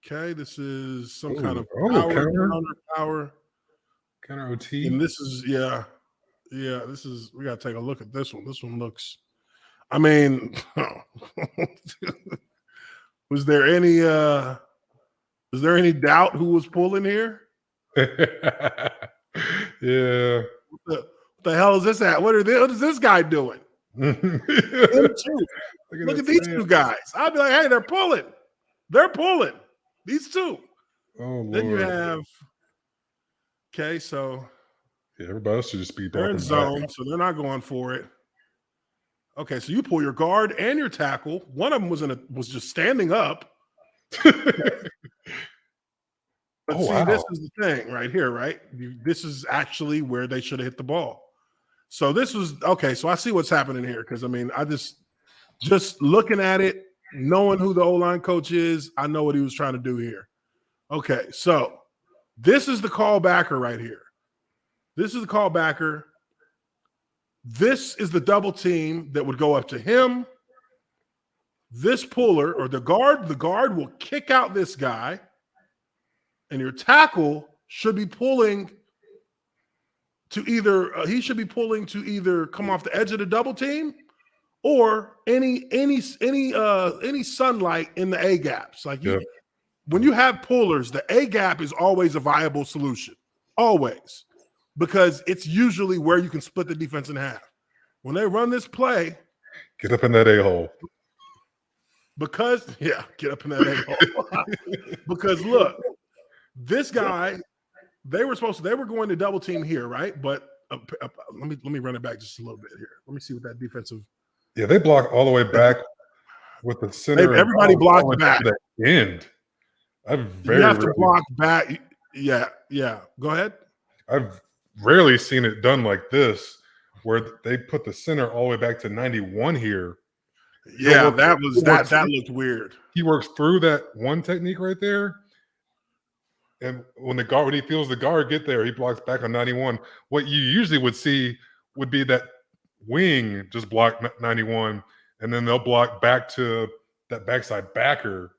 Okay, this is some kind of power. Counter OT. And this is this is, we gotta take a look at this one. This one looks, I mean, was there any doubt who was pulling here? Yeah. What the hell is this at? What is this guy doing? Look at these two guys. I'd be like, hey, they're pulling. They're pulling. These two. Oh, then you Lord. have, okay, so everybody else should just be they're in zone, so they're not going for it. Okay, so you pull your guard and your tackle. One of them was just standing up. But Oh, see, wow. this is the thing right here, right? This is actually where they should have hit the ball. So this was okay. So I see what's happening here because I mean, I just looking at it, knowing who the O-line coach is, I know what he was trying to do here. Okay, so this is the callbacker right here. This is the callbacker. This is the double team that would go up to him. This puller or the guard will kick out this guy, and your tackle should be pulling to either he should be pulling to either come off the edge of the double team or any sunlight in the A gaps. Like when you have pullers, the A gap is always a viable solution, always, because it's usually where you can split the defense in half. When they run this play, get up in that A-hole. Because get up in that A-hole. Because look, this guy, they were going to double team here, right? But let me run it back just a little bit here. Let me see what that defensive. Yeah, they block all the way back with the center. Everybody blocked back. To the end. You have to block back. Yeah. Go ahead. I've rarely seen it done like this, where they put the center all the way back to 91 here. Yeah, that looked weird. He works through that one technique right there. And when he feels the guard get there, he blocks back on 91. What you usually would see would be that wing just block 91, and then they'll block back to that backside backer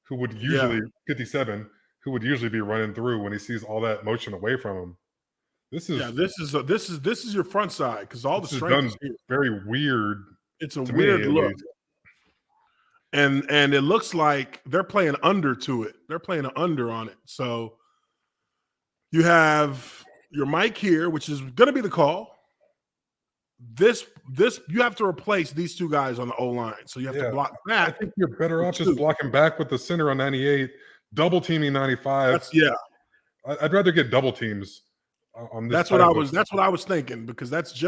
who would usually 57, who would usually be running through when he sees all that motion away from him. This is your front side because all the strength is here. Very weird. It's a weird look. And it looks like they're playing under to it. They're playing an under on it. So you have your mic here, which is going to be the call. This you have to replace these two guys on the O-line. So you have to block back. I think you're better off just blocking back with the center on 98, double teaming 95. I'd rather get double teams on this. That's what I was thinking, because that's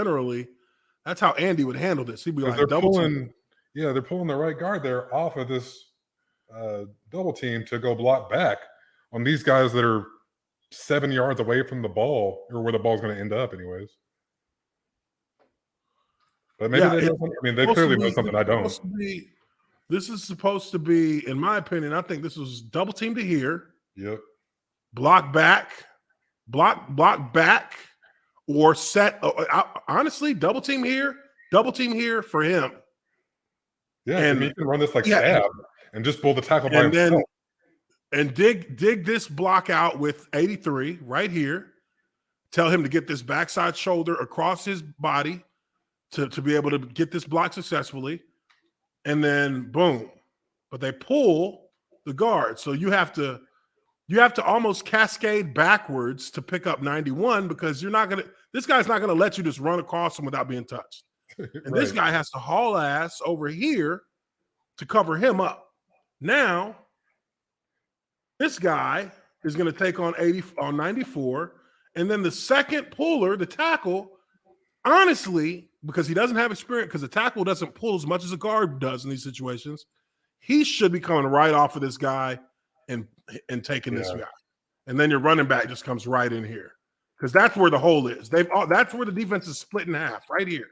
how Andy would handle this. He'd be like double team. Yeah, they're pulling the right guard there off of this double team to go block back on these guys that are 7 yards away from the ball, or where the ball's going to end up anyways. But maybe they know something. I mean, they clearly know something I don't. This is supposed to be, in my opinion, I think this was double team to here. Yep. Block back, or set. Honestly, double team here for him. Yeah, and he can run this like stab and just pull the tackle by himself. And dig this block out with 83 right here. Tell him to get this backside shoulder across his body to be able to get this block successfully. And then boom. But they pull the guard. So you have to almost cascade backwards to pick up 91, because this guy's not gonna let you just run across him without being touched. And this guy has to haul ass over here to cover him up. Now, this guy is going to take on 94, and then the second puller, the tackle, honestly, because he doesn't have experience, because the tackle doesn't pull as much as a guard does in these situations, he should be coming right off of this guy and taking this guy. And then your running back just comes right in here, because that's where the hole is. That's where the defense is split in half, right here.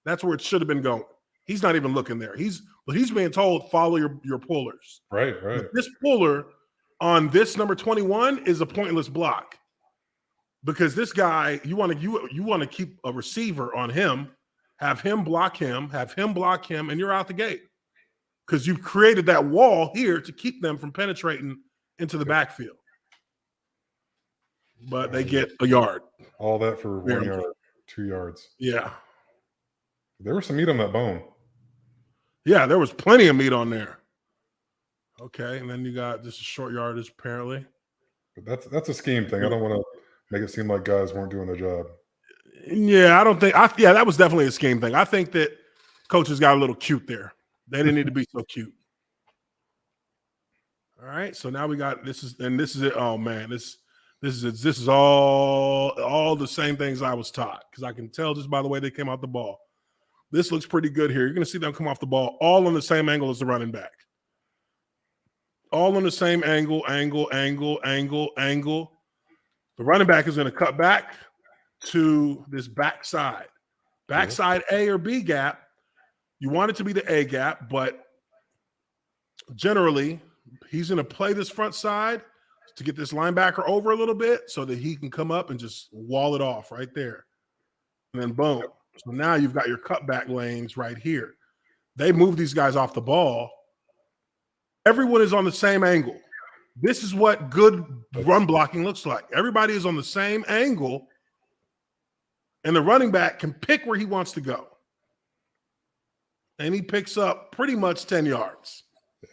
That's where it should have been going. He's not even looking there. He's being told, follow your pullers. Right. But this puller on this number 21 is a pointless block, because this guy, you want to keep a receiver on him, have him block him, and you're out the gate, because you've created that wall here to keep them from penetrating into the backfield. But they get a yard. All that for 1 yard, 2 yards. Yeah. There was some meat on that bone. Yeah, there was plenty of meat on there. Okay, and then you got this short yardage apparently. But that's a scheme thing. I don't want to make it seem like guys weren't doing their job. Yeah, I don't think. That was definitely a scheme thing. I think that coaches got a little cute there. They didn't need to be so cute. All right, so now we got this is it. Oh man, this is all the same things I was taught, because I can tell just by the way they came out the ball. This looks pretty good here. You're going to see them come off the ball all on the same angle as the running back. all on the same angle. The running back is going to cut back to this backside A or B gap. You want it to be the A gap, but generally he's going to play this front side to get this linebacker over a little bit so that he can come up and just wall it off right there. And then boom. So now you've got your cutback lanes right here. They move these guys off the ball. Everyone is on the same angle. This is what good run blocking looks like. Everybody is on the same angle, and the running back can pick where he wants to go. And he picks up pretty much 10 yards.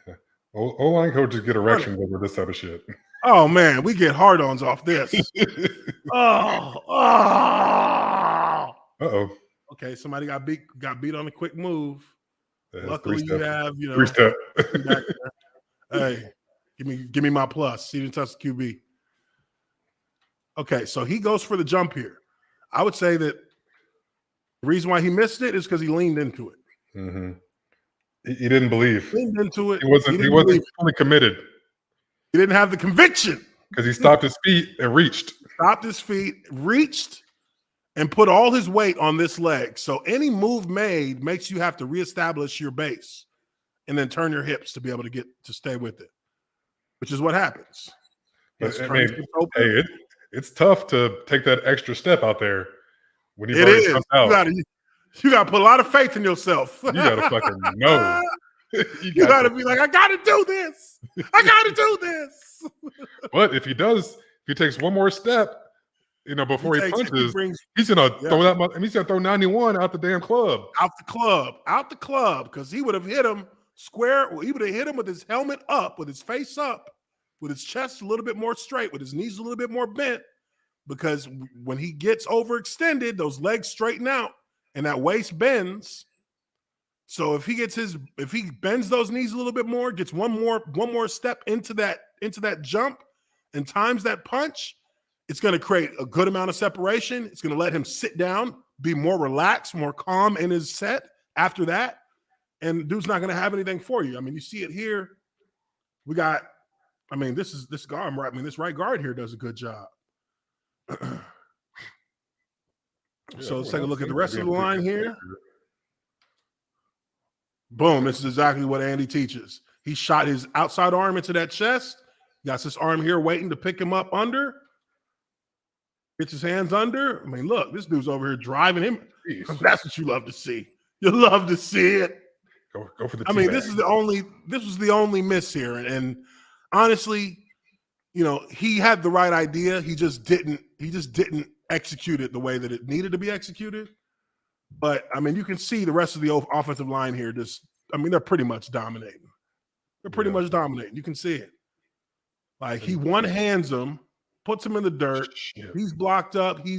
Yeah. O-line coaches get erections over this type of shit. Oh, man, we get hard-ons off this. Uh-oh. Okay, somebody got beat on a quick move. Yeah, Luckily, you have, three-step. Hey, give me my plus. He didn't touch the QB. Okay, so he goes for the jump here. I would say that the reason why he missed it is because he leaned into it. Mm-hmm. He didn't believe. He leaned into it. He wasn't fully committed. He didn't have the conviction. Because he stopped his feet and reached. Reached, and put all his weight on this leg. So any move made makes you have to reestablish your base and then turn your hips to be able to stay with it, which is what happens. But, it's tough to take that extra step out there when you've It already is. jumped out. You got to put a lot of faith in yourself. You got to fucking know. You got to be like, I got to do this. I got to do this. But if he takes one more step, before he punches, he's gonna throw that much. He's gonna throw 91 out the damn club. Out the club, because he would have hit him square. He would have hit him with his helmet up, with his face up, with his chest a little bit more straight, with his knees a little bit more bent. Because when he gets overextended, those legs straighten out and that waist bends. So if he bends those knees a little bit more, gets one more step into that jump and times that punch, it's going to create a good amount of separation. It's going to let him sit down, be more relaxed, more calm in his set after that. And the dude's not going to have anything for you. I mean, you see it here. We got, this right guard here does a good job. So let's take a look at the rest of the line here. Boom. This is exactly what Andy teaches. He shot his outside arm into that chest. Got this arm here waiting to pick him up under. Gets his hands under. I mean, look, this dude's over here driving him. Jeez. That's what you love to see. You love to see it. Go for the. This was the only miss here, and honestly, he had the right idea. He just didn't execute it the way that it needed to be executed. But you can see the rest of the offensive line here. They're pretty much dominating. Much dominating. You can see it. Like he one-hands him. Puts him in the dirt. Shit. He's blocked up. Yeah,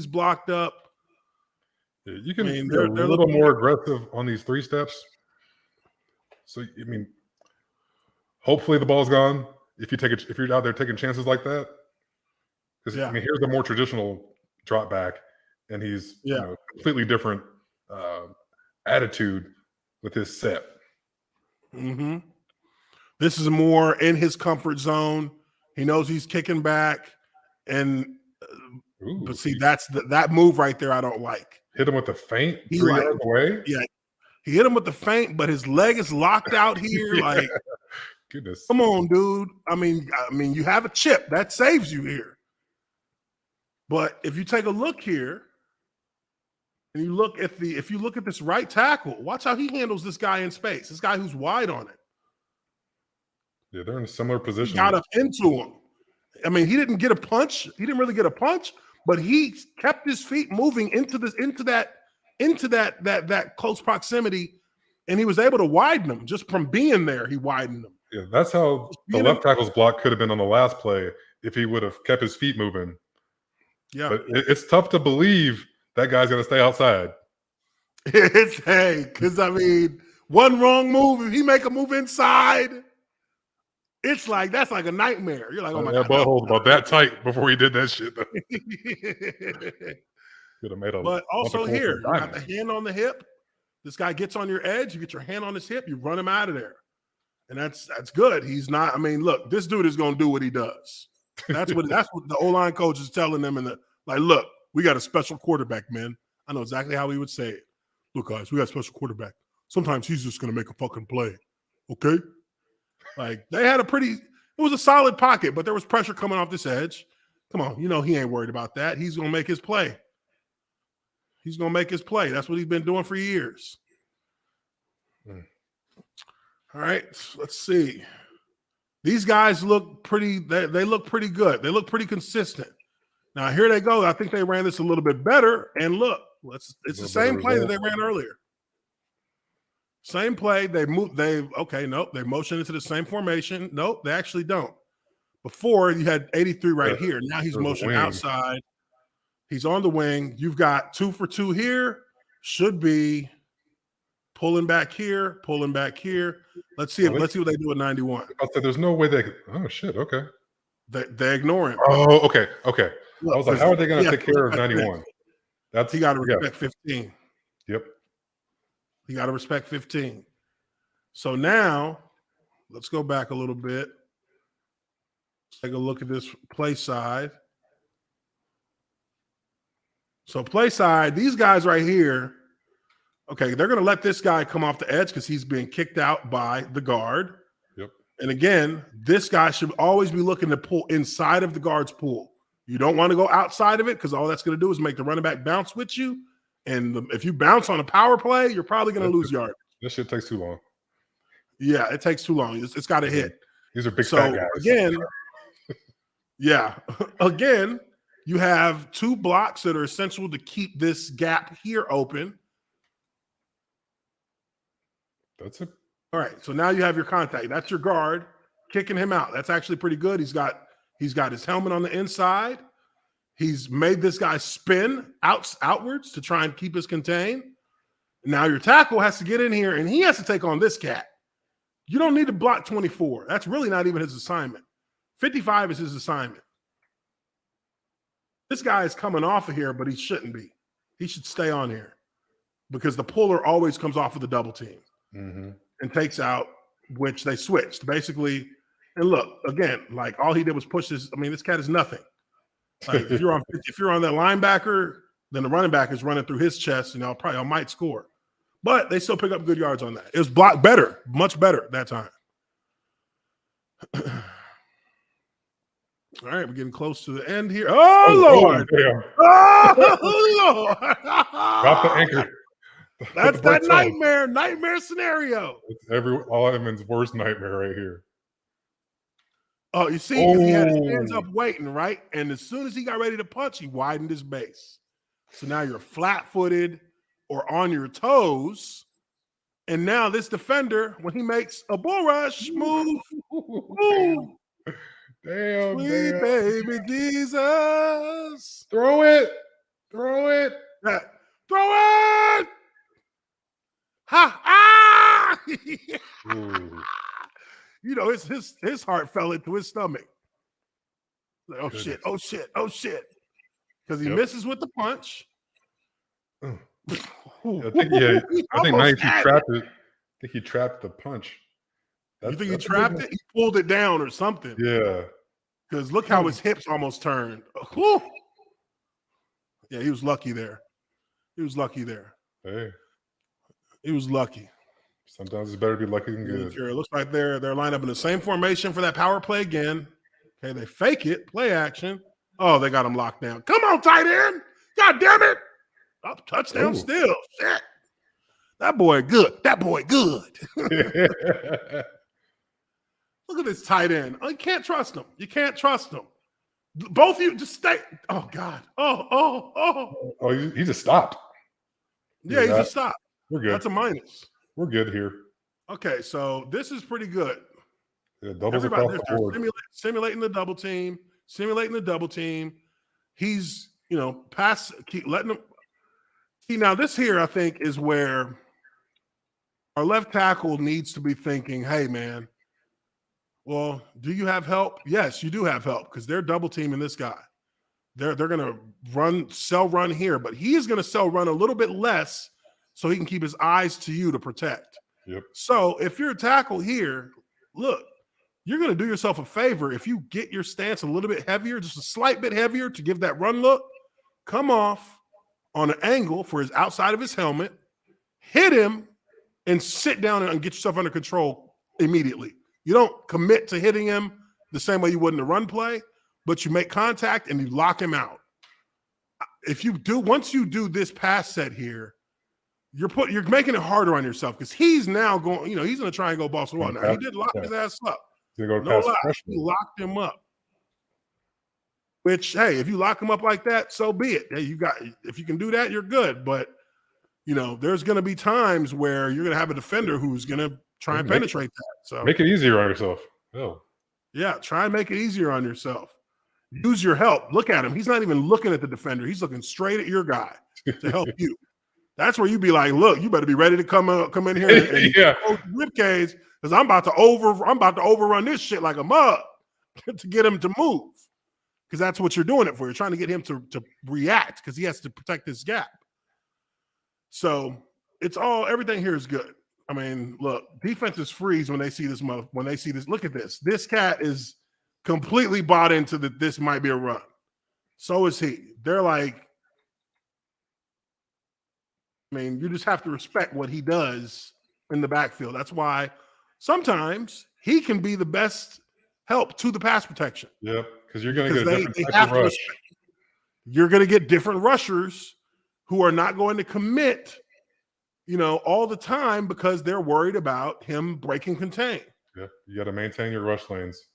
you can be a little more aggressive on these 3 steps. So hopefully the ball's gone. If you're out there taking chances like that, because here's a more traditional drop back, and he's completely different attitude with his set. Mm-hmm. This is more in his comfort zone. He knows he's kicking back. But see, that's that move right there I don't like. Hit him with the feint 3 yards away? Yeah. He hit him with the feint, but his leg is locked out here. Like, goodness. Come on, dude. You have a chip. That saves you here. But if you take a look here, and you look at this right tackle, watch how he handles this guy in space. This guy who's wide on it. Yeah, they're in a similar position. He got up into him. He didn't get a punch. He didn't really get a punch, but he kept his feet moving into that close proximity, and he was able to widen them just from being there. He widened them. Yeah, that's how the left tackle's block could have been on the last play if he would have kept his feet moving. Yeah, but it's tough to believe that guy's going to stay outside. Because one wrong move, if he make a move inside. It's like that's like a nightmare. You're like, oh my God. That butthole's about that tight before he did that shit. Could have made a. But also here, you got the hand on the hip. This guy gets on your edge. You get your hand on his hip. You run him out of there. And that's good. He's not. I mean, look, this dude is going to do what he does. That's what the O-line coach is telling them. Look, we got a special quarterback, man. I know exactly how he would say it. Look, guys, we got a special quarterback. Sometimes he's just going to make a fucking play. Okay? Like, they had it was a solid pocket, but there was pressure coming off this edge. Come on, he ain't worried about that. He's going to make his play. He's going to make his play. That's what he's been doing for years. All right, let's see. These guys look pretty, they look pretty good. They look pretty consistent. Now, here they go. I think they ran this a little bit better. And look, it's the same play that they ran earlier. Same play. They motion into the same formation. Nope, they actually don't. Before, you had 83 right here. Now he's motioning outside. He's on the wing. You've got 2 for 2 here. Should be pulling back here, pulling back here. Let's see what they do at 91. I said there's no way they could. Oh shit! Okay. They ignore him. Oh, okay. Look, I was like, how are they going to take care of 91? He got to respect 15. Yep. He got to respect 15. So now, let's go back a little bit. Let's take a look at this play side. So play side, these guys right here. Okay, they're going to let this guy come off the edge because he's being kicked out by the guard. Yep. And again, this guy should always be looking to pull inside of the guard's pool. You don't want to go outside of it because all that's going to do is make the running back bounce with you. And if you bounce on a power play, you're probably going to lose yard. This shit takes too long. Yeah, it takes too long. It's got to hit. These are big fat guys. Again, you have 2 blocks that are essential to keep this gap here open. That's it. All right, so now you have your contact. That's your guard kicking him out. That's actually pretty good. He's got his helmet on the inside. He's made this guy spin outwards to try and keep us contained. Now your tackle has to get in here, and he has to take on this cat. You don't need to block 24. That's really not even his assignment. 55 is his assignment. This guy is coming off of here, but he shouldn't be. He should stay on here because the puller always comes off of the double team. Mm-hmm. And takes out, which they switched basically. And look, again, like all he did was push this. I mean, this cat is nothing. Like if you're on that linebacker, then the running back is running through his chest, and I might score. But they still pick up good yards on that. It was blocked better, much better that time. All right, we're getting close to the end here. Oh Lord! Oh Lord! Drop the anchor. That's that nightmare scenario. It's all Edmonds' worst nightmare right here. Oh, you see, because he had his hands up waiting, right? And as soon as he got ready to punch, he widened his base. So now you're flat-footed or on your toes. And now this defender, when he makes a bull rush move, damn, sweet baby Jesus. Throw it. Throw it. Ha! Ah! You know, his heart fell into his stomach. Like, oh shit! Because he misses with the punch. I think 92 trapped it. I think he trapped the punch. You think he trapped it? He pulled it down or something. Yeah. Because look how his hips almost turned. Whew. Yeah, he was lucky there. Hey. He was lucky. Sometimes it's better to be lucky than good. It looks like they're lined up in the same formation for that power play again. Okay, they fake it, play action. Oh, they got him locked down. Come on, tight end. God damn it. Oh, touchdown still. Shit. That boy good. Look at this tight end. Oh, you can't trust him. Both of you just stay. Oh, God. Oh, he just stopped. Yeah, he just stopped. We're good. That's a minus. We're good here. Okay, so this is pretty good. Yeah, doubles across the board. Simulating the double team. He's, letting him. See, now this here, I think, is where our left tackle needs to be thinking, hey, man, well, do you have help? Yes, you do have help because they're double teaming this guy. They're going to sell run here, but he is going to sell run a little bit less so he can keep his eyes to you to protect. Yep. So if you're a tackle here, look, you're going to do yourself a favor if you get your stance a little bit heavier, just a slight bit heavier to give that run look, come off on an angle for his outside of his helmet, hit him, and sit down and get yourself under control immediately. You don't commit to hitting him the same way you would in a run play, but you make contact and you lock him out. If you do, once you do this pass set here, you're making it harder on yourself because he's now going, he's going to try and go ball to wall. Now, he did lock his ass up. No lie, he locked him up. Which, hey, if you lock him up like that, so be it. Hey, if you can do that, you're good. But there's going to be times where you're going to have a defender who's going to try and penetrate that. So make it easier on yourself. Oh. Yeah, try and make it easier on yourself. Use your help. Look at him. He's not even looking at the defender. He's looking straight at your guy to help you. That's where you be like, look, you better be ready to come in here and rib cage because I'm about to overrun this shit like a mug to get him to move. Because that's what you're doing it for. You're trying to get him to react because he has to protect this gap. So everything here is good. I mean, look, defenses freeze when they see this. When they see this, look at this. This cat is completely bought into that this might be a run. So is he. They're like, you just have to respect what he does in the backfield. That's why sometimes he can be the best help to the pass protection. Yep, because you're going to get a different type of rush. You're going to get different rushers who are not going to commit, all the time because they're worried about him breaking contain. Yeah, you got to maintain your rush lanes.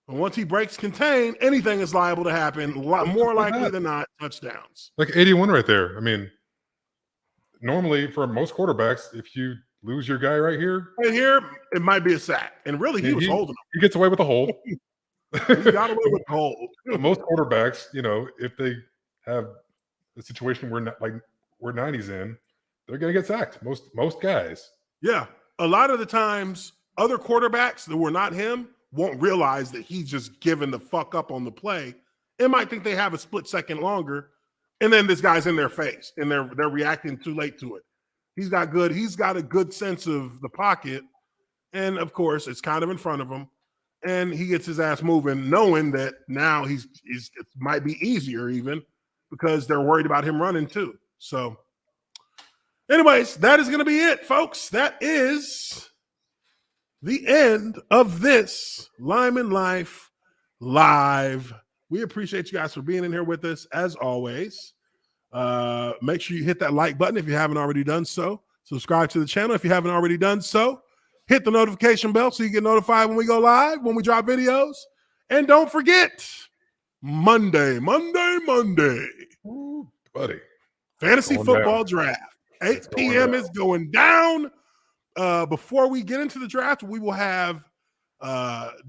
And once he breaks contain, anything is liable to happen. A lot more likely than not, touchdowns. Like 81 right there. I mean, normally for most quarterbacks, if you lose your guy right here, it might be a sack. And really, he was holding him. He gets away with a hold. He got away with the hold. Most quarterbacks, if they have a situation where 90's in, they're going to get sacked. Most guys. Yeah. A lot of the times, other quarterbacks that were not him won't realize that he's just giving the fuck up on the play. They might think they have a split second longer, and then this guy's in their face, and they're reacting too late to it. He's got a good sense of the pocket, and of course, it's kind of in front of him, and he gets his ass moving, knowing that now it might be easier even because they're worried about him running too. So, anyways, that is going to be it, folks. That is the end of this Lineman Life Live. We appreciate you guys for being in here with us as always. Make sure you hit that like button if you haven't already done so. Subscribe to the channel if you haven't already done so. Hit the notification bell so you get notified when we go live, when we drop videos. And don't forget, Monday. Ooh, buddy. Fantasy football draft. 8 p.m. is going down. Before we get into the draft, we will have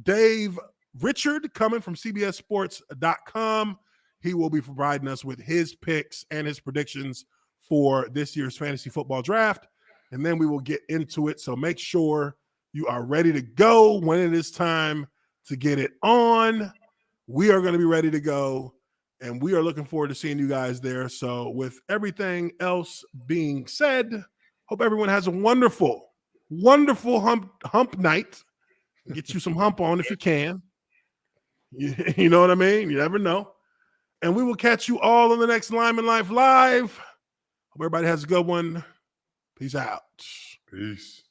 Dave Richard coming from CBSSports.com. He will be providing us with his picks and his predictions for this year's fantasy football draft. And then we will get into it. So make sure you are ready to go when it is time to get it on. We are going to be ready to go. And we are looking forward to seeing you guys there. So with everything else being said, hope everyone has a wonderful hump night. Get you some hump on if you can. You know what I mean? You never know. And we will catch you all on the next Lineman Life Live. Hope everybody has a good one. Peace out. Peace.